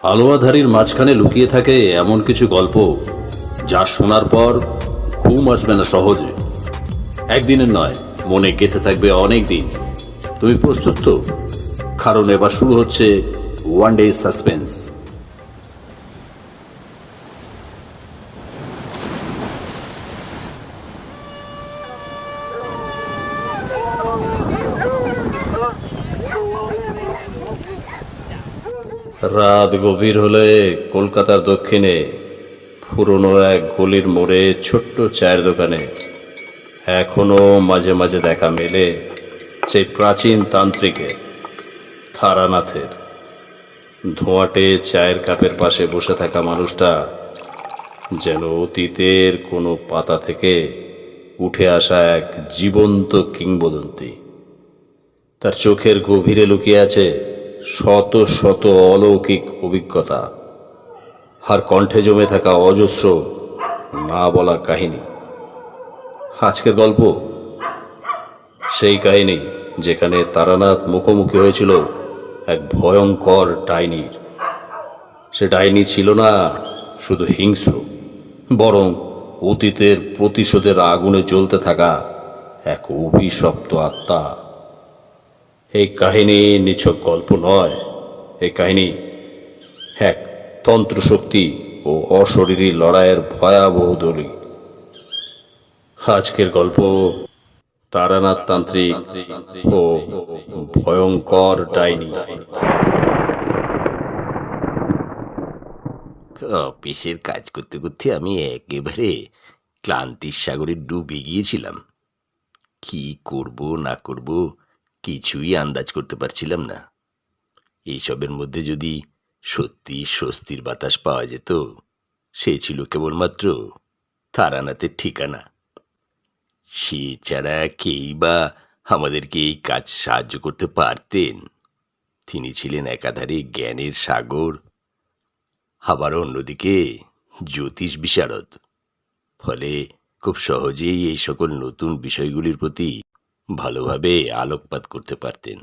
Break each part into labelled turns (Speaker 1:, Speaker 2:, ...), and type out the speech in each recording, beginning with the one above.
Speaker 1: আলোয়াধারীর মাঝখানে লুকিয়ে থাকে এমন কিছু গল্প যা শোনার পর ঘুম আসবে না সহজে। একদিনের নয়, মনে গেঁথে থাকবে অনেক দিন। তুমি প্রস্তুত তো? কারণ এবার শুরু হচ্ছে ওয়ান ডে সাসপেন্স। রাত গভীর হলে কলকাতার দক্ষিণে পুরনো এক গলির মোড়ে ছোট্ট চায়ের দোকানে এখনো মাঝে মাঝে দেখা মেলে সেই প্রাচীন তান্ত্রিকের, তারানাথের। ধোঁয়াটে চায়ের কাপের পাশে বসে থাকা মানুষটা যেন অতীতের কোনো পাতা থেকে উঠে আসা এক জীবন্ত কিংবদন্তি। তার চোখের গভীরে লুকিয়ে আছে শত শত অলৌকিক অভিজ্ঞতা, আর কণ্ঠে জমে থাকা অজস্র না বলা কাহিনী। আজকের গল্প সেই কাহিনী যেখানে তারানাথ মুখোমুখি হয়েছিল এক ভয়ঙ্কর ডাইনির। সে ডাইনি ছিল না শুধু হিংস্র, বরং অতীতের প্রতিশোধের আগুনে জ্বলতে থাকা এক অভিশপ্ত আত্মা। এই কাহিনী নিছক গল্প নয়, এই কাহিনী এক তন্ত্রশক্তি ও অশরীরী লড়াইয়ের ভয়াবহ দলিল। আজকের গল্প তারানাথ তান্ত্রিক ও ভয়ঙ্কর ডাইনি।
Speaker 2: অফিসের কাজ করতে করতে আমি একেবারে ক্লান্তির সাগরে ডুবে গিয়েছিলাম। কি করব না করব কিছুই আন্দাজ করতে পারছিলাম না। এইসবের মধ্যে যদি সত্যি স্বস্তির বাতাস পাওয়া যেত, সে ছিল কেবলমাত্র তারানাথের ঠিকানা। সে ছাড়া কেই বা আমাদেরকে এই কাজ সাহায্য করতে পারতেন? তিনি ছিলেন একাধারে জ্ঞানের সাগর, আবার অন্যদিকে জ্যোতিষ বিশারদ। ফলে খুব সহজেই এই সকল নতুন বিষয়গুলির প্রতি ভালোভাবে আলোকপাত করতে পারতেন।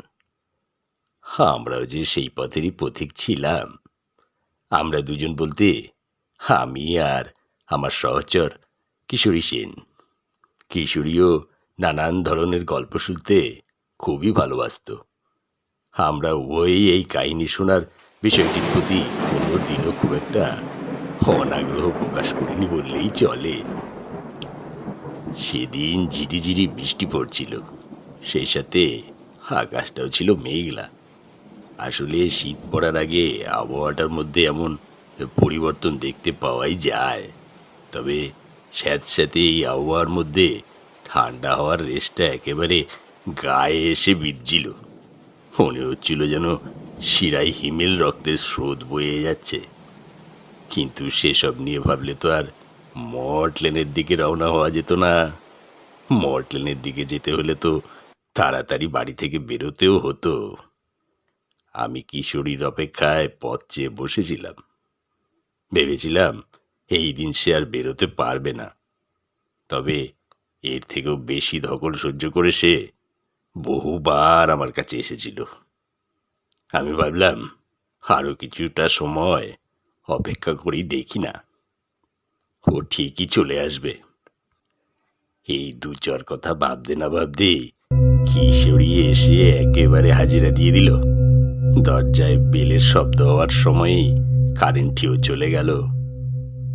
Speaker 2: আমরাও যে সেই পথেরই পথিক ছিলাম। আমরা দুজন বলতে আমি আর আমার সহচর কিশোরী সেন। কিশোরীও নানান ধরনের গল্প শুনতে খুবই ভালোবাসত। আমরা উভয়ই এই কাহিনী শোনার বিষয়টির প্রতি কোনো দিনও খুব একটা অনাগ্রহ প্রকাশ করিনি বললেই চলে। সেদিন ঝিরিঝিরি বৃষ্টি পড়ছিল, সেই সাথে আকাশটাও ছিল মেঘলা। আসলে শীত পড়ার আগে আবহাওয়াটার মধ্যে এমন পরিবর্তন দেখতে পাওয়াই যায়। তবে স্যাঁতস্যাঁতে এই আবহাওয়ার মধ্যে ঠান্ডা হওয়ার রেশটা একেবারে গায়ে এসে বিঁধছিল। মনে হচ্ছিল যেন শিরায় হিমেল রক্তের স্রোত বয়ে যাচ্ছে। কিন্তু সেসব নিয়ে ভাবলে তো আর মর্টল্যান্ডের দিকে রওনা হওয়া যেত না। মর্টল্যান্ডের দিকে যেতে হলে তো তাড়াতাড়ি বাড়ি থেকে বেরোতেও হতো। আমি কিশোরীর অপেক্ষায় পথ চেয়ে বসেছিলাম। ভেবেছিলাম এই দিন সে আর বেরোতে পারবে না। তবে এর থেকেও বেশি ধকল সহ্য করে সে বহুবার আমার কাছে এসেছিল। আমি ভাবলাম আরো কিছুটা সময় অপেক্ষা করেই দেখি না, ও ঠিকই চলে আসবে। এই দু চার কথা ভাবতে না ভাবতেই কিশোরী এসে একেবারে হাজিরা দিয়ে দিল। দরজায় বেলের শব্দ হওয়ার সময়ই কারেন্টটিও চলে গেল।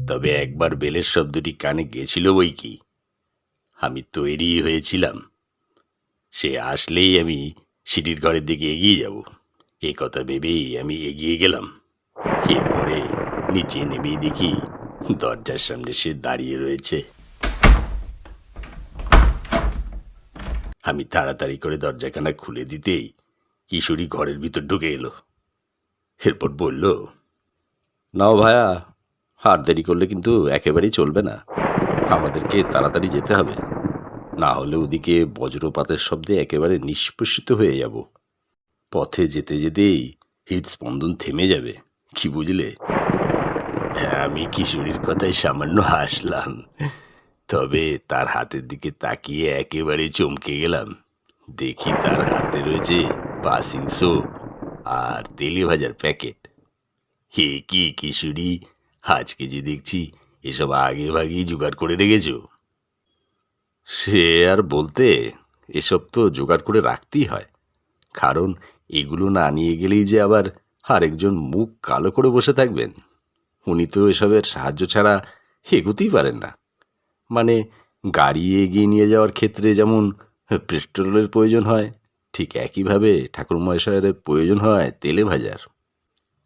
Speaker 2: তবে একবার বেলের শব্দটি কানে গেছিল বই কি। আমি তৈরি হয়েছিলাম, সে আসলেই আমি সিঁড়ির ঘরের দিকে এগিয়ে যাব। এ কথা ভেবেই আমি এগিয়ে গেলাম। এরপরে নিচে নেমেই দেখি দরজার সামনে সে দাঁড়িয়ে রয়েছে। আমি তাড়াতাড়ি করে দরজাখানা খুলে দিতেই কিশোরী ঘরের ভিতর ঢুকে এলো। এরপর বলল,
Speaker 1: নাও ভায়া, আর দেরি করলে কিন্তু একেবারেই চলবে না। আমাদেরকে তাড়াতাড়ি যেতে হবে, না হলে ওদিকে বজ্রপাতের শব্দে একেবারে নিষ্পেষিত হয়ে যাব। পথে যেতে যেতেই হৃদস্পন্দন থেমে যাবে, কি বুঝলে?
Speaker 2: আমি কিশোরীর কথায় সামান্য হাসলাম। তবে তার হাতের দিকে তাকিয়ে একেবারে চমকে গেলাম। দেখি তার হাতে রয়েছে পাসিং সোপ আর তেলে ভাজার প্যাকেট। হে কি কিশোরী, আজকে যে দেখছি এসব আগে ভাগেই জোগাড় করে রেখেছো।
Speaker 1: সে আর বলতে, এসব তো জোগাড় করে রাখতেই হয়, কারণ এগুলো না নিয়ে গেলেই যে আবার আরেকজন মুখ কালো করে বসে থাকবেন। উনি তো এসবের সাহায্য ছাড়া এগোতেই পারেন না। মানে, গাড়ি এগিয়ে নিয়ে যাওয়ার ক্ষেত্রে যেমন পেট্রোলের প্রয়োজন হয়, ঠিক একইভাবে ঠাকুরমশায়ের প্রয়োজন হয় তেলে ভাজার।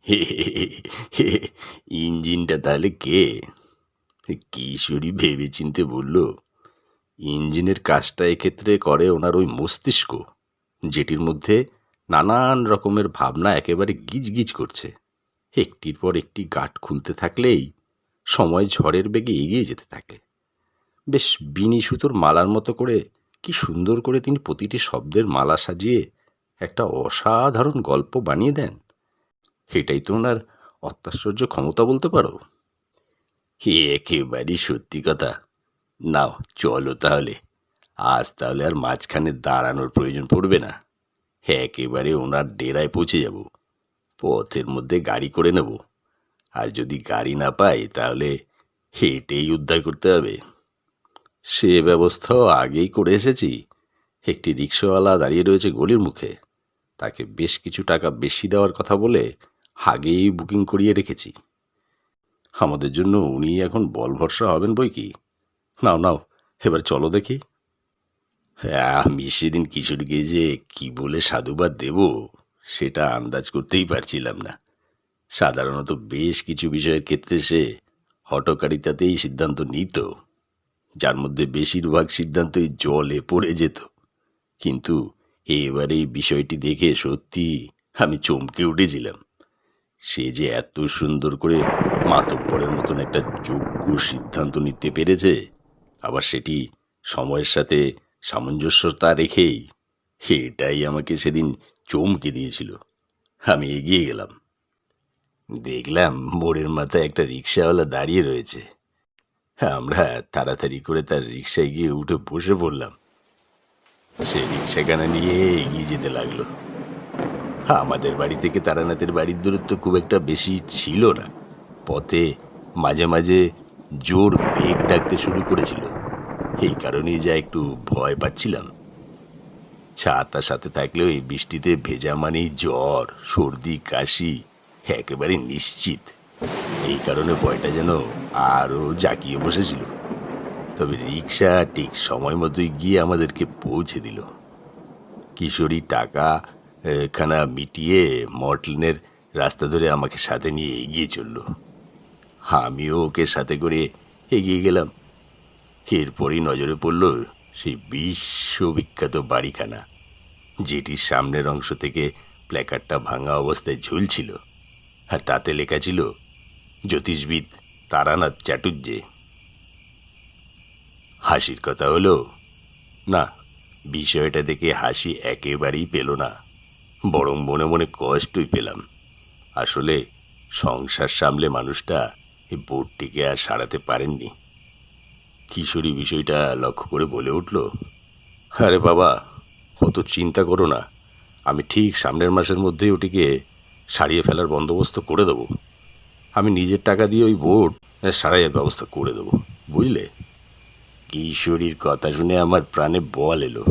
Speaker 2: হে হে হে হে, ইঞ্জিনটা তাহলে কে? কিশোরী ভেবেচিন্তে বলল।
Speaker 1: ইঞ্জিনের কাজটা এক্ষেত্রে করে ওনার ওই মস্তিষ্ক, যেটির মধ্যে নানান রকমের ভাবনা একেবারে গিজগিজ করছে। একটির পর একটি গাঁট খুলতে থাকলেই সময় ঝড়ের বেগে এগিয়ে যেতে থাকে। বেশ বিনি সুতোর মালার মতো করে কি সুন্দর করে তিনি প্রতিটি শব্দের মালা সাজিয়ে একটা অসাধারণ গল্প বানিয়ে দেন। এটাই তো ওনার অত্যাশ্চর্য ক্ষমতা বলতে পারো।
Speaker 2: একেবারেই সত্যি কথা। নাও চলো তাহলে, আজ তাহলে আর মাঝখানে দাঁড়ানোর প্রয়োজন পড়বে না। একেবারে ওনার ডেরায় পৌঁছে যাব। পথের মধ্যে গাড়ি করে নেব, আর যদি গাড়ি না পাই তাহলে হেঁটেই উদ্ধার করতে হবে।
Speaker 1: সে ব্যবস্থাও আগেই করে এসেছি। একটি রিক্সাওয়ালা দাঁড়িয়ে রয়েছে গলির মুখে, তাকে বেশ কিছু টাকা বেশি দেওয়ার কথা বলে আগেই বুকিং করিয়ে রেখেছি। আমাদের জন্য উনি এখন বল ভরসা হবেন বই কি। নাও নাও, এবার চলো দেখি।
Speaker 2: হ্যাঁ, আমি সেদিন কিশোরীকে যে কি বলে সাধুবাদ দেব সেটা আন্দাজ করতেই পারছিলাম না। সাধারণত বেশ কিছু বিষয়ের ক্ষেত্রে সে হঠকারিতাতেই সিদ্ধান্ত নিত, যার মধ্যে বেশিরভাগ সিদ্ধান্তই জলে পড়ে যেত। কিন্তু এবারে এই বিষয়টি দেখে সত্যি আমি চমকে উঠেছিলাম। সে যে এত সুন্দর করে মাতব্বরের মতন একটা যোগ্য সিদ্ধান্ত নিতে পেরেছে, আবার সেটি সময়ের সাথে সামঞ্জস্যতা রেখেই, এটাই আমাকে সেদিন চমকে দিয়েছিল। আমি এগিয়ে গেলাম, দেখলাম মোড়ের মাথায় একটা রিক্সাওয়ালা দাঁড়িয়ে রয়েছে। আমরা তাড়াতাড়ি করে তার রিক্সায় গিয়ে উঠে বসে পড়লাম। সে রিক্সাখানা নিয়ে এগিয়ে যেতে লাগলো। আমাদের বাড়ি থেকে তারানাথের বাড়ির দূরত্ব খুব একটা বেশি ছিল না। পথে মাঝে মাঝে জোর মেঘ ডাকতে শুরু করেছিল, এই কারণেই যা একটু ভয় পাচ্ছিলাম। ছাতা সাথে থাকলেও এই বৃষ্টিতে ভেজা মানেই জ্বর, সর্দি, কাশি একেবারে নিশ্চিত। এই কারণে ভয়টা যেন আরও জাঁকিয়ে বসেছিল। তবে রিক্সা ঠিক সময় মতোই গিয়ে আমাদেরকে পৌঁছে দিল। কিশোরী টাকা খানা মিটিয়ে মর্টলেনের রাস্তা ধরে আমাকে সাথে নিয়ে এগিয়ে চলল। আমিও ওকে সাথে করে এগিয়ে গেলাম। এরপরই নজরে পড়ল সেই বিশ্ববিখ্যাত বাড়িখানা, যেটির সামনের অংশ থেকে প্ল্যাকার্ডটা ভাঙা অবস্থায় ঝুলছিল, আর তাতে লেখা ছিল জ্যোতিষবিদ তারানাথ চাটুর্যে। হাসির কথা হলো, না, বিষয়টা দেখে হাসি একেবারেই পেল না, বরং মনে মনে কষ্টই পেলাম। আসলে সংসার সামলে মানুষটা এই বোর্ডটিকে আর সারাতে পারেননি। কিশোরী বিষয়টা লক্ষ্য করে বলে উঠল,
Speaker 1: আরে বাবা, অত চিন্তা করো না, আমি ঠিক সামনের মাসের মধ্যেই ওটিকে সারিয়ে ফেলার বন্দোবস্ত করে দেবো। আমি নিজের টাকা দিয়ে ওই বোর্ড সারাইয়ের ব্যবস্থা করে দেবো, বুঝলে।
Speaker 2: কিশোরীর কথা শুনে আমার প্রাণে বল এলো।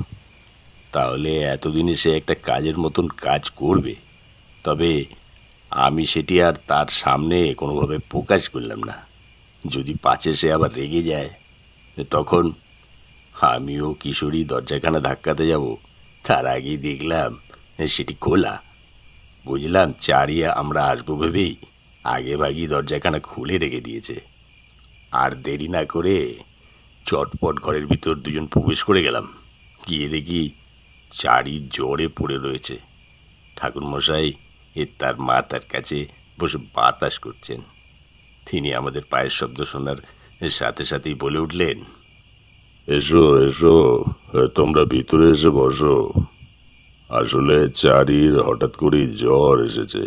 Speaker 2: তাহলে এতদিনে সে একটা কাজের মতন কাজ করবে, তবে আমি সেটি আর তার সামনে কোনোভাবে প্রকাশ করলাম না। যদি পাছে সে আবার রেগে যায়, তখন আমিও কিশোরী দরজাখানা ধাক্কাতে যাব, তার আগেই দেখলাম সেটি খোলা। বুঝলাম চারিয়ে আমরা আসবো ভেবেই আগে ভাগই দরজাখানা খুলে রেখে দিয়েছে। আর দেরি না করে চটপট ঘরের ভিতর দুজন প্রবেশ করে গেলাম। গিয়ে দেখি চারি জ্বরে পড়ে রয়েছে। ঠাকুরমশাই তার মাথার কাছে বসে বাতাস করছেন। তিনি আমাদের পায়ের শব্দ শোনার সাথে সাথেই বলে উঠলেন,
Speaker 1: এসো এসো, তোমরা ভিতরে এসে বসো। আসলে চারির হঠাৎ করেই জ্বর এসেছে।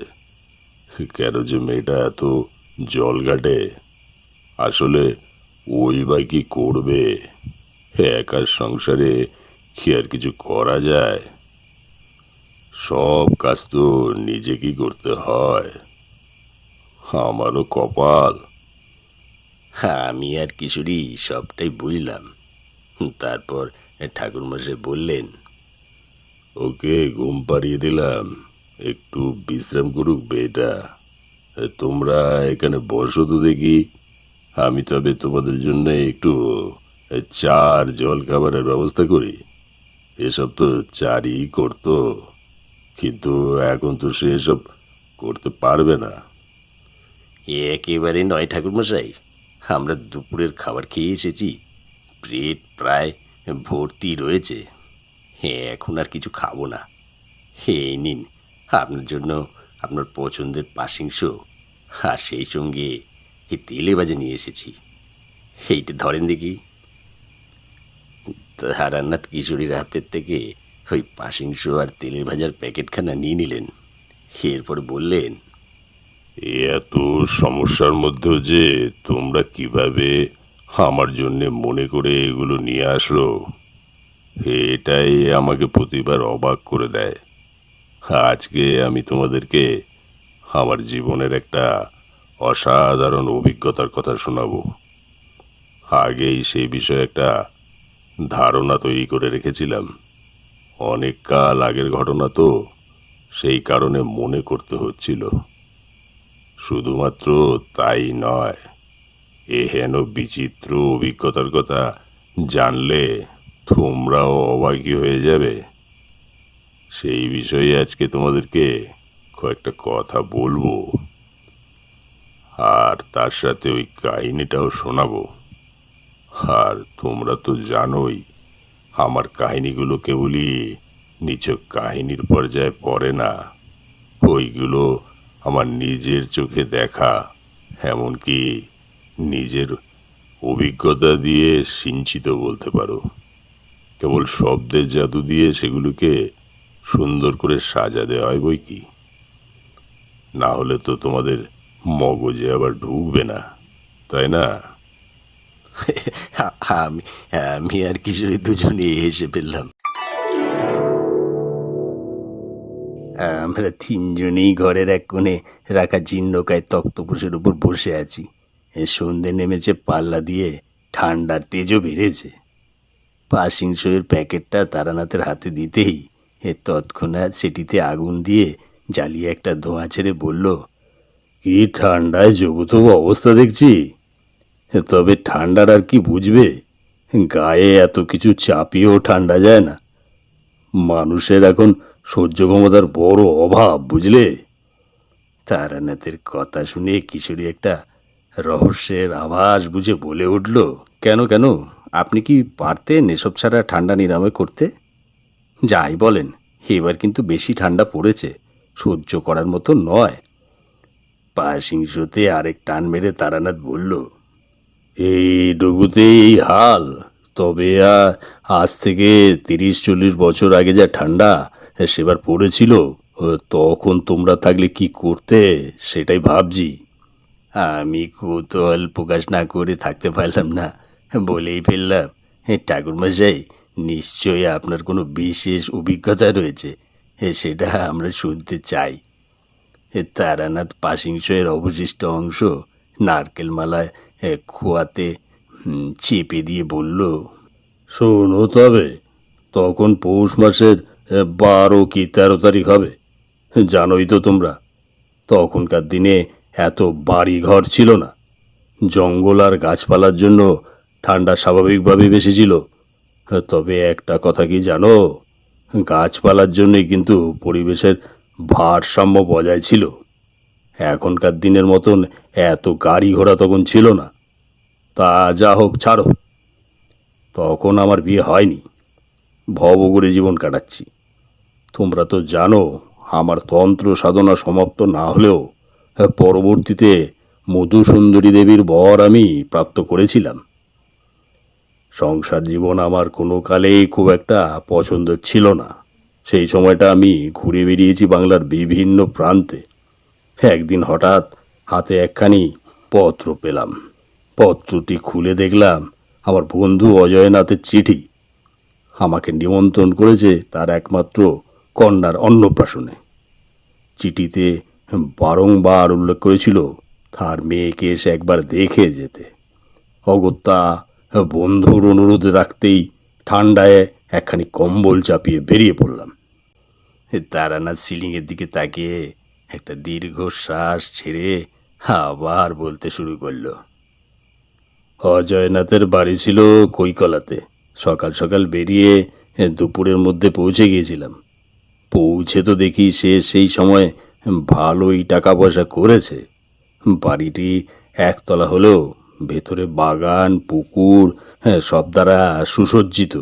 Speaker 1: কেন যে মেয়েটা এত জল ঘাটে, আসলে ওই বা কি করবে। একার সংসারে কি আর কিছু করা যায়? সব কাজ তো নিজেকেই করতে হয়। আমারও কপাল।
Speaker 2: আমি আর কিশোরী সবটাই বুঝলাম। তারপর ঠাকুরমশাই বললেন,
Speaker 1: ওকে ঘুম পাড়িয়ে দিলাম, একটু বিশ্রাম করুক বেটা। তোমরা এখানে বসো তো দেখি, আমি তবে তোমাদের জন্য একটু চা আর জল খাবারের ব্যবস্থা করি। এসব তো চারই করতো, কিন্তু এখন তো সে এসব করতে পারবে না।
Speaker 2: একেবারে নয় ঠাকুরমশাই, আমরা দুপুরের খাবার খেয়ে এসেছি, পেট প্রায় ভর্তি রয়েছে। এখন আর কিছু খাবো না। এই নিন আপনার জন্য আপনার পছন্দের পাসিংস, আর সেই সঙ্গে তেলে ভাজা নিয়ে এসেছি। এইটা ধরেন দেখি। তারানাথ কিশোরীর হাতের থেকে ওই পাসিংস আর তেলের ভাজার প্যাকেটখানা নিয়ে নিলেন। এরপর বললেন,
Speaker 1: এত সমস্যার মধ্যেও যে তোমরা কিভাবে আমার জন্য মনে করে এগুলো নিয়ে আসো, এটাই আমাকে প্রতিবার অবাক করে দেয়। আজকে আমি তোমাদেরকে আমার জীবনের একটা অসাধারণ অভিজ্ঞতার কথা শোনাবো। আগেই সেই বিষয়ে একটা ধারণা তৈরি করে রেখেছিলাম। অনেক কাল আগের ঘটনা তো, সেই কারণে মনে করতে হচ্ছিল। শুধুমাত্র তাই নয়, এ হেন বিচিত্র অভিজ্ঞতার কথা জানলে তোমরাও অবাকই হয়ে যাবে। সেই বিষয়ে আজকে তোমাদেরকে কয়েকটা কথা বলবো, আর তার সাথে ওই কাহিনীটাও শোনাবো। আর তোমরা তো জানোই, আমার কাহিনীগুলো কেবলই নিছক কাহিনীর পর্যায়ে পড়ে না। ওইগুলো আমার নিজের চোখে দেখা, এমনকি নিজের অভিজ্ঞতা দিয়ে সিঞ্চিত বলতে পারো। কেবল শব্দের জাদু দিয়ে সেগুলোকে সুন্দর করে সাজাতে হয় বই কি, না হলে তো তোমাদের মগজে আবার ঢুকবে না, তাই না?
Speaker 2: আমি আমি আর কিশোরী দুজনে হেসে ফেললাম। আমরা তিনজনেই ঘরের এক কোণে রাখা জীর্ণকায় তক্তপোষের উপর বসে আছি। সন্ধে নেমেছে পাল্লা দিয়ে, ঠান্ডার তেজও বেড়েছে। পাসিং শোয়ের প্যাকেটটা তারানাথের হাতে দিতেই তৎক্ষণাৎ সেটিতে আগুন দিয়ে জ্বালিয়ে একটা ধোঁয়া ছেড়ে বলল,
Speaker 1: কি ঠান্ডায় জবুতবু অবস্থা দেখছি। তবে ঠান্ডার আর কি বুঝবে, গায়ে এত কিছু চাপিয়েও ঠান্ডা যায় না। মানুষের এখন সহ্য ক্ষমতার বড় অভাব, বুঝলে?
Speaker 2: তারানাথের কথা শুনে কিশোরী একটা রহস্যের আভাস বুঝে বলে উঠল, কেন কেন, আপনি কি পারতেন এসব ছাড়া ঠান্ডা নিরাময় করতে? যাই বলেন, এবার কিন্তু বেশি ঠান্ডা পড়েছে, সহ্য করার মতো নয়। পাশিংশোতে আরেক টান মেরে তারানাথ বলল,
Speaker 1: এই ডুগুতেই এই হাল? তবে আজ থেকে 30-40 বছর আগে যা ঠান্ডা সেবার পড়েছিল, তখন তোমরা থাকলে কি করতে সেটাই ভাবছি।
Speaker 2: আমি কৌতূহল প্রকাশ না করে থাকতে পারলাম না, বলেই ফেললাম, ঠাকুরমশাই, নিশ্চয়ই আপনার কোনো বিশেষ অভিজ্ঞতা রয়েছে, সেটা আমরা শুনতে চাই। তারানাথ পাশিংশয়ের অবশিষ্ট অংশ নারকেল মালায় খোয়াতে চেপে দিয়ে বলল,
Speaker 1: শোনো তবে, তখন পৌষ মাসের 12 কি 13 তারিখ হবে। জানোই তো তোমরা, তখনকার দিনে এত বাড়ি ঘর ছিল না। জঙ্গল আর গাছপালার জন্য ঠান্ডা স্বাভাবিকভাবেই বেশি ছিল। তবে একটা কথা কি জানো, গাছপালার জন্যই কিন্তু পরিবেশের ভারসাম্য বজায় ছিল। এখনকার দিনের মতন এত গাড়ি ঘোড়া তখন ছিল না। তা যা হোক, ছাড়ো। তখন আমার বিয়ে হয়নি, ভবঘুরে জীবন কাটাচ্ছি। তোমরা তো জানো, আমার তন্ত্র সাধনা সমাপ্ত না হলেও পরবর্তীতে মধুসুন্দরী দেবীর বর আমি প্রাপ্ত করেছিলাম। সংসার জীবন আমার কোনো কালেই খুব একটা পছন্দ ছিল না। সেই সময়টা আমি ঘুরে বেরিয়েছি বাংলার বিভিন্ন প্রান্তে। একদিন হঠাৎ হাতে একখানি পত্র পেলাম। পত্রটি খুলে দেখলাম আমার বন্ধু অজয়নাথের চিঠি। আমাকে নিমন্ত্রণ করেছে তার একমাত্র কন্যার অন্নপ্রাশনে। চিঠিতে বারংবার উল্লেখ করেছিল
Speaker 2: তার মেয়েকে এসে একবার দেখে যেতে। অগত্যা বন্ধুর অনুরোধ রাখতেই ঠান্ডায় একখানি কম্বল চাপিয়ে বেরিয়ে পড়লাম। তারানাথ সিলিংয়ের দিকে তাকিয়ে একটা দীর্ঘশ্বাস ছেড়ে আবার বলতে শুরু করলো। অজয়নাথের বাড়ি ছিল কৈকলাতে। সকাল সকাল বেরিয়ে দুপুরের মধ্যে পৌঁছে গিয়েছিলাম। পৌঁছে তো দেখি সে সেই সময় ভালোই টাকা পয়সা করেছে। বাড়িটি একতলা হলেও ভেতরে বাগান, পুকুর, সব দ্বারা সুসজ্জিত।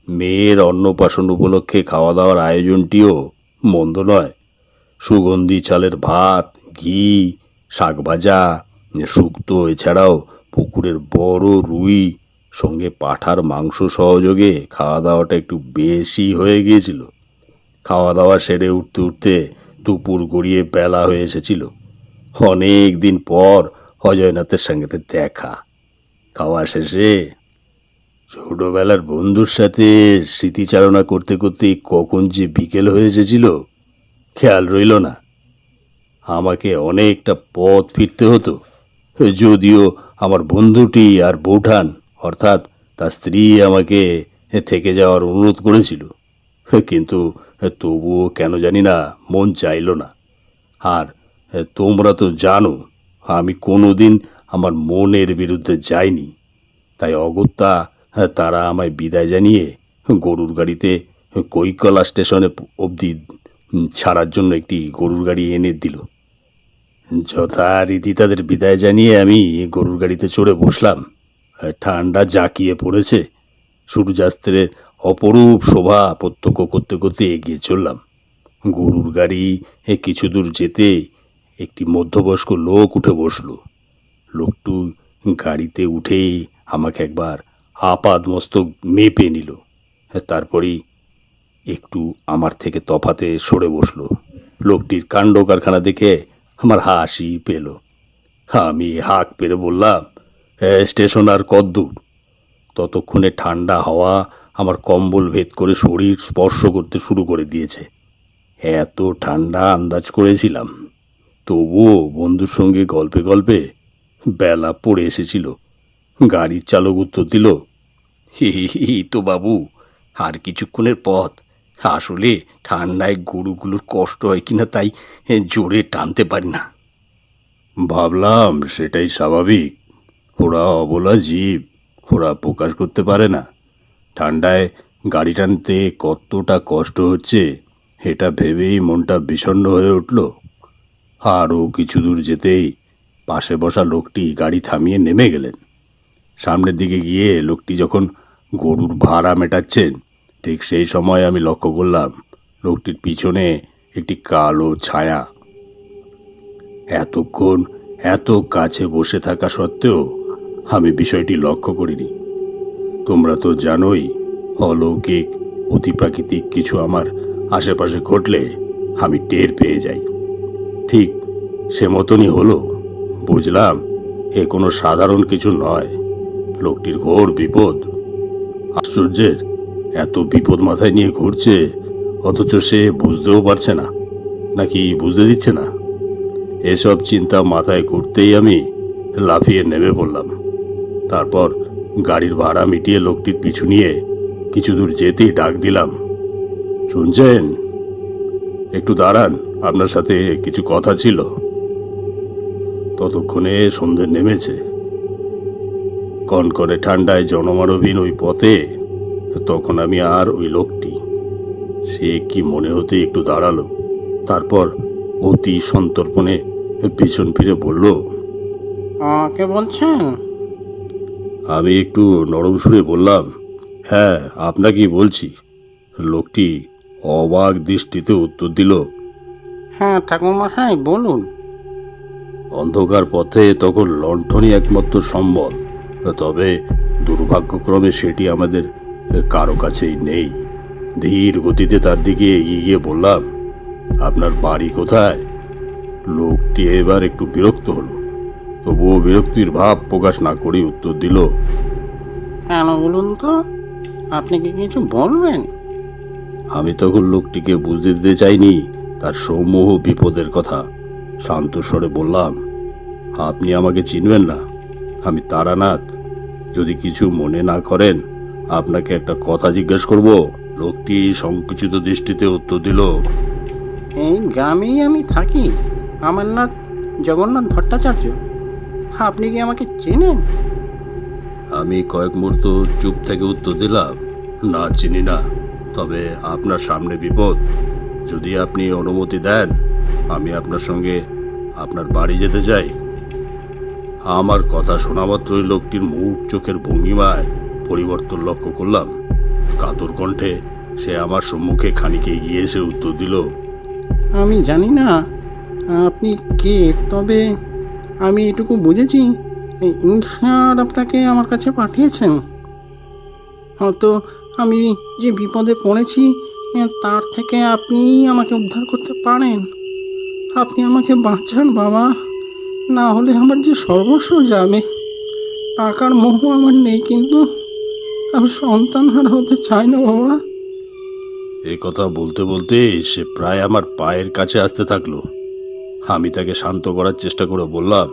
Speaker 2: মেয়ের অন্নপ্রাশন উপলক্ষে খাওয়া দাওয়ার আয়োজনটিও মন্দ নয়। সুগন্ধি চালের ভাত, ঘি, শাক ভাজা, শুক্তো, এছাড়াও পুকুরের বড় রুই, সঙ্গে পাঁঠার মাংস সহযোগে খাওয়া দাওয়াটা একটু বেশি হয়ে গিয়েছিল। খাওয়া দাওয়া সেরে উঠতে উঠতে দুপুর গড়িয়ে বেলা হয়ে এসেছিল। অনেক দিন পর অজয়নাথের সঙ্গে দেখা। খাওয়া শেষে ছোটবেলার বন্ধুর সাথে স্মৃতিচারণা করতে করতে কখন যে বিকেল হয়ে এসেছিল খেয়াল রইল না। আমাকে অনেকটা পথ ফিরতে হতো, যদিও আমার বন্ধুটি আর বৌঠান অর্থাৎ তার স্ত্রী আমাকে থেকে যাওয়ার অনুরোধ করেছিল, কিন্তু তবুও কেন জানি না মন চাইল না। আর তোমরা তো জানো আমি কোনোদিন আমার মনের বিরুদ্ধে যাইনি। তাই অগত্যা তারা আমায় বিদায় জানিয়ে গরুর গাড়িতে কৈকলা স্টেশনে অবধি ছাড়ার জন্য একটি গরুর গাড়ি এনে দিল। যথারীতি তাদের বিদায় জানিয়ে আমি গরুর গাড়িতে চড়ে বসলাম। ঠান্ডা জাঁকিয়ে পড়েছে। সূর্যাস্তের অপরূপ শোভা প্রত্যক্ষ করতে করতে এগিয়ে চললাম। গরুর গাড়ি কিছু দূর যেতে একটি মধ্যবয়স্ক লোক উঠে বসল। লোকটু গাড়িতে উঠেই আমাকে একবার আপাদমস্তক মেপে নিল। তারপরই একটু আমার থেকে তফাতে সরে বসল। লোকটির কাণ্ড কারখানা দেখে আমার হাসি পেল। আমি হাঁক পেরে বললাম, স্টেশন আর কদ্দূর? ততক্ষণে ঠান্ডা হাওয়া আমার কম্বল ভেদ করে শরীর স্পর্শ করতে শুরু করে দিয়েছে। এত ঠান্ডা আন্দাজ করেছিলাম, তবুও বন্ধুর সঙ্গে গল্পে গল্পে বেলা পড়ে এসেছিল। গাড়ির চালক উত্তর দিল, হি তো বাবু, আর কিছুক্ষণের পথ। আসলে ঠান্ডায় গরুগুলোর কষ্ট হয় কিনা তাই জোরে টানতে পারি না। ভাবলাম সেটাই স্বাভাবিক। ওরা অবলা জীব, ওরা প্রকাশ করতে পারে না। ঠান্ডায় গাড়ি টানতে কতটা কষ্ট হচ্ছে এটা ভেবেই মনটা বিষণ্ণ হয়ে উঠল। আরও কিছু দূর যেতেই পাশে বসা লোকটি গাড়ি থামিয়ে নেমে গেলেন। সামনের দিকে গিয়ে লোকটি যখন গরুর ভাড়া মেটাচ্ছেন, ঠিক সেই সময় আমি লক্ষ্য করলাম লোকটির পিছনে একটি কালো ছায়া। এতক্ষণ এত কাছে বসে থাকা সত্ত্বেও আমি বিষয়টি লক্ষ্য করিনি। তোমরা তো জানোই, অলৌকিক অতিপ্রাকৃতিক কিছু আমার আশেপাশে ঘটলে আমি টের পেয়ে যাই। ঠিক সে মতনই হলো। বুঝলাম এ কোনো সাধারণ কিছু নয়, লোকটির ঘোর বিপদ। আশ্চর্যের, এত বিপদ মাথায় নিয়ে ঘুরছে অথচ সে বুঝতেও পারছে না, নাকি বুঝতে দিচ্ছে না। এসব চিন্তা মাথায় ঘুরতেই আমি লাফিয়ে নেমে পড়লাম। তারপর গাড়ির ভাড়া মিটিয়ে লোকটির পিছু নিয়ে কিছু দূর যেতেই ডাক দিলাম, শুনছেন? একটু দাঁড়ান, আপনার সাথে কিছু কথা ছিল। ততক্ষণে সন্ধ্যে নেমেছে। কনকনে ঠান্ডায় জনমানবহীন ওই পথে তখন আমি আর ওই লোকটি, সে কি মনে হতে একটু দাঁড়ালো। তারপর অতি সন্তর্পণে পিছন ফিরে বলল,
Speaker 3: কে বলছেন?
Speaker 2: আমি একটু নরম সুরে বললাম, হ্যাঁ আপনাকেই বলছি। লোকটি অবাক দৃষ্টিতে উত্তর দিল,
Speaker 3: হ্যাঁ ঠাকুরমশাই বলুন।
Speaker 2: অন্ধকার পথে তখন লণ্ঠনই একমাত্র সম্বল, তবে দুর্ভাগ্যক্রমে সেটি আমাদের কারো কাছেই নেই। ধীর গতিতে তার দিকে এগিয়ে গিয়ে বললাম, আপনার বাড়ি কোথায়? লোকটি এবার একটু বিরক্ত হলো, তবুও বিরক্তির ভাব প্রকাশ না করে উত্তর দিল,
Speaker 3: কেন বলুন তো, আপনি কি কিছু বলবেন?
Speaker 2: আমি তখন লোকটিকে বুঝতে দিতে চাইনি তার সমূহ বিপদের কথা। শান্ত স্বরে বললাম,
Speaker 1: আপনি আমাকে চিনবেন না? আমি তারানাথ। যদি কিছু মনে না করেন, আপনাকে একটা কথা জিজ্ঞেস করব। লোকটি সংকুচিত দৃষ্টিতে উত্তর দিল,
Speaker 3: এই গ্রামেই আমি থাকি। আমার নাম জগন্নাথ ভট্টাচার্য। আপনি কি আমাকে চেনেন?
Speaker 1: আমি কয়েক মুহূর্ত চুপ থেকে উত্তর দিলাম, না, চিনি না। তবে আপনার সামনে বিপদ। যদি আপনি অনুমতি দেন, আমি আপনার সঙ্গে আপনার বাড়ি যেতে চাই। আমার কথা শোনা মাত্রই লোকটির মুখ চোখের ভঙ্গিমায় পরিবর্তন লক্ষ্য করলাম। কাতর কণ্ঠে সে আমার সম্মুখে খানিক এগিয়ে এসে উত্তর দিল,
Speaker 3: আমি জানি না আপনি কে, তবে আমি এটুকু বুঝেছি এই ঈর্ষার আপনাকে আমার কাছে পাঠিয়েছেন। হয়তো আমি যে বিপদে পড়েছি তার থেকে আপনি আমাকে উদ্ধার করতে পারেন। আপনি আমাকে বাঁচান বাবা, না হলে আমার যে সর্বস্ব যাবে। টাকার মোহ আমার নেই, কিন্তু আমি সন্তানহারা হতে চাই না বাবা।
Speaker 1: এই কথা বলতে বলতে সে প্রায় আমার পায়ের কাছে আসতে থাকলো। আমি তাকে শান্ত করার চেষ্টা করে বললাম,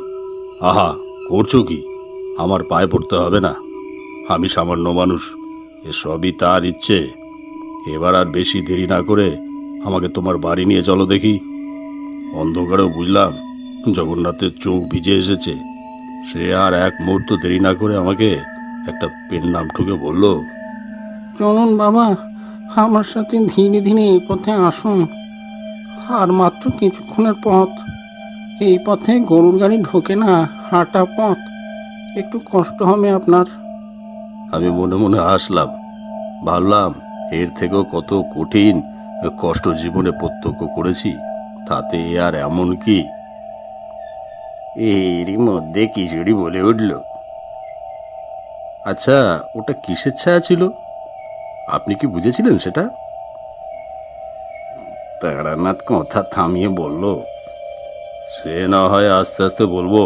Speaker 1: আহা, করছো কি? আমার পায়ে পড়তে হবে না। আমি সামান্য মানুষ, এসবই তার ইচ্ছে। এবার আর বেশি দেরি না করে আমাকে তোমার বাড়ি নিয়ে চলো দেখি। অন্ধকারেও বুঝলাম জগন্নাথের চোখ ভিজে এসেছে। সে আর এক মুহূর্ত দেরি না করে আমাকে একটা পেন নাম ঠুকে বলল,
Speaker 3: চলুন বাবা, আমার সাথে ধীরে ধীরে এই পথে আসুন। আর মাত্র কিছুক্ষণের পথ। এই পথে গরুর গাড়ি ঢোকে না, হাঁটা পথ। একটু কষ্ট হবে আপনার।
Speaker 1: আমি মনে মনে হাসলাম। ভাবলাম, এর থেকেও কত কঠিন কষ্ট জীবনে প্রত্যক্ষ করেছি, তাতে আর এমন কি।
Speaker 2: এরই মধ্যে কিশোরী বলে উঠল,
Speaker 1: আচ্ছা, ওটা কিসের ছায়া ছিল? আপনি কি বুঝেছিলেন সেটা?
Speaker 2: তারানাথ কথা থামিয়ে বলল,
Speaker 1: সে না হয় আস্তে আস্তে বলবো,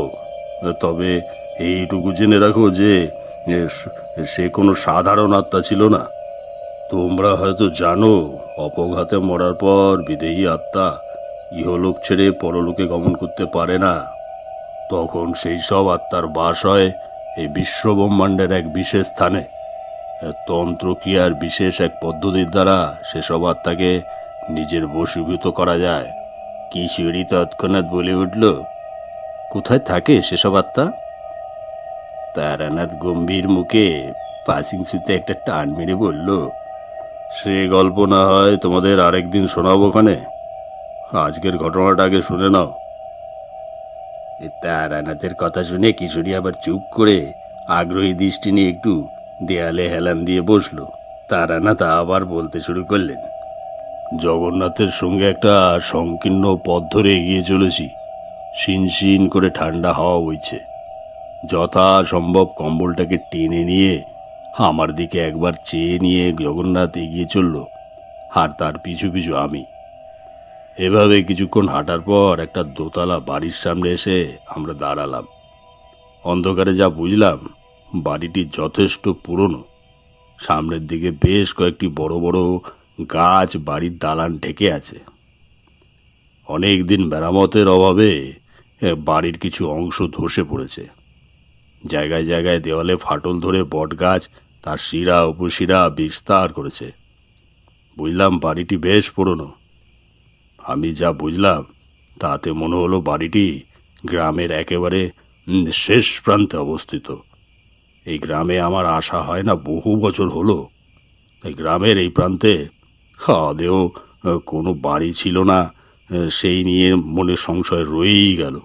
Speaker 1: তবে এইটুকু জেনে রাখো যে সে কোনো সাধারণ আত্মা ছিল না। তোমরা হয়তো জানো, অপঘাতে মরার পর বিদেহী আত্মা ইহলোক ছেড়ে পরলোকে গমন করতে পারে না। তখন সেই সব আত্মার বাস হয় এই বিশ্বব্রহ্মাণ্ডের এক বিশেষ স্থানে। তন্ত্রক্রিয়ার বিশেষ এক পদ্ধতির দ্বারা সেসব আত্মাকে নিজের বশীভূত করা যায়।
Speaker 2: কিশোরী তৎক্ষণাৎ বলে উঠল,
Speaker 1: কোথায় থাকে সেসব আত্মা?
Speaker 2: তারানাথ গম্ভীর মুখে পাসিং সুতে একটা টান মেরে বলল,
Speaker 1: সে গল্প না হয় তোমাদের আরেকদিন শোনাবো খানে। আজকের ঘটনাটা আগে শুনে নাও।
Speaker 2: তারানাথের কথা শুনে কিশোরী আবার চুপ করে আগ্রহী দৃষ্টি নিয়ে একটু দেয়ালে হেলান দিয়ে বসলো। তারানাথ আবার বলতে শুরু করলেন,
Speaker 1: জগন্নাথের সঙ্গে একটা সংকীর্ণ পথ ধরে এগিয়ে চলেছি। শিনশিন করে ঠান্ডা হাওয়া বইছে। যথা সম্ভব কম্বলটাকে টেনে নিয়ে আমার দিকে একবার চেয়ে নিয়ে জগন্নাথ এগিয়ে চলল, আর তার পিছু পিছু আমি। এভাবে কিছুক্ষণ হাঁটার পর একটা দোতলা বাড়ির সামনে এসে আমরা দাঁড়ালাম। অন্ধকারে যা বুঝলাম, বাড়িটি যথেষ্ট পুরনো। সামনের দিকে বেশ কয়েকটি বড় বড় গাছ বাড়ির দালান ঢেকে আছে। অনেক দিন মেরামতের অভাবে বাড়ির কিছু অংশ ধসে পড়েছে। জায়গায় জায়গায় দেওয়ালে ফাটল ধরে বটগাছ তার শিরা উপশিরা বিস্তার করেছে। বুঝলাম বাড়িটি বেশ পুরনো। আমি যা বুঝলাম তাতে মনে হলো বাড়িটি গ্রামের একেবারে শেষ প্রান্তে অবস্থিত। এই গ্রামে আমার আসা হয় না বহু বছর হলো। এই গ্রামের এই প্রান্তে আদেও কোনো বাড়ি ছিল না, সেই নিয়ে মনে সংশয় রয়েই গেল।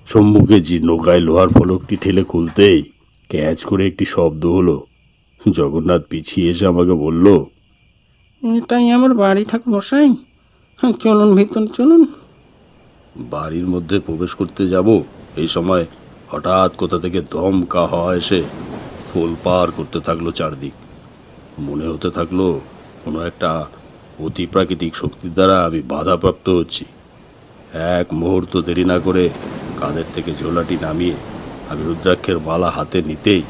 Speaker 1: সম্মুখে যে নৌকায় লোহার ফলকটি ঠেলে খুলতেই ক্যাচ করে একটি শব্দ হলো। জগন্নাথ পিছিয়ে এসে আমাকে বলল,
Speaker 3: এটাই আমার বাড়ি ঠাকুর মশাই। চলুন ভিতরে চলুন।
Speaker 1: বাড়ির মধ্যে প্রবেশ করতে যাব, এই সময় হঠাৎ কোথা থেকে দমকা হাওয়া এসে ফুল পার করতে থাকলো চারদিক। মনে হতে থাকলো কোনো একটা অতি প্রাকৃতিক শক্তির দ্বারা আমি বাধাপ্রাপ্ত হচ্ছি। এক মুহূর্ত দেরি না করে কাঁধের থেকে ঝোলাটি নামিয়ে আমি রুদ্রাক্ষের মালা হাতে নিতেই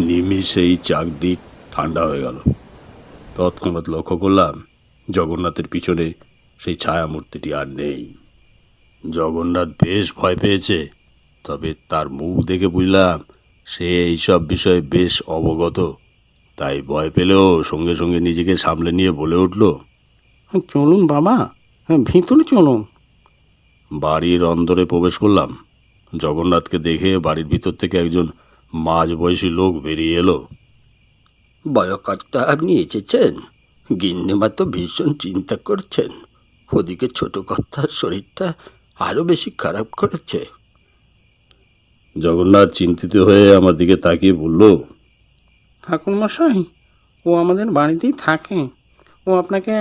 Speaker 1: নিমিষেই চাকদিক ঠান্ডা হয়ে গেল। তৎক্ষণাৎ লক্ষ্য করলাম জগন্নাথের পিছনে
Speaker 2: সেই ছায়ামূর্তিটি আর নেই। জগন্নাথ বেশ ভয় পেয়েছে, তবে তার মুখ দেখে বুঝলাম সে এইসব বিষয়ে বেশ অবগত। তাই ভয় পেলেও সঙ্গে সঙ্গে নিজেকে সামলে নিয়ে বলে উঠল,
Speaker 3: চলুন বাবা, ভিতরে চলুন।
Speaker 2: বাড়ির অন্দরে প্রবেশ করলাম। জগন্নাথকে দেখে বাড়ির ভিতর থেকে একজন মাঝবয়সী লোক বেরিয়ে এলো।
Speaker 1: বয়কর্তা আপনি এসেছেন? গিন্নিমা তো ভীষণ চিন্তা করছেন। ওদিকে ছোট কর্তার শরীরটা আরও বেশি খারাপ করেছে।
Speaker 2: জগন্নাথ চিন্তিত হয়ে আমার দিকে তাকিয়ে বলল,
Speaker 3: ঠাকুরমশাই, ও আমাদের বাড়িতেই থাকে। ও আপনাকে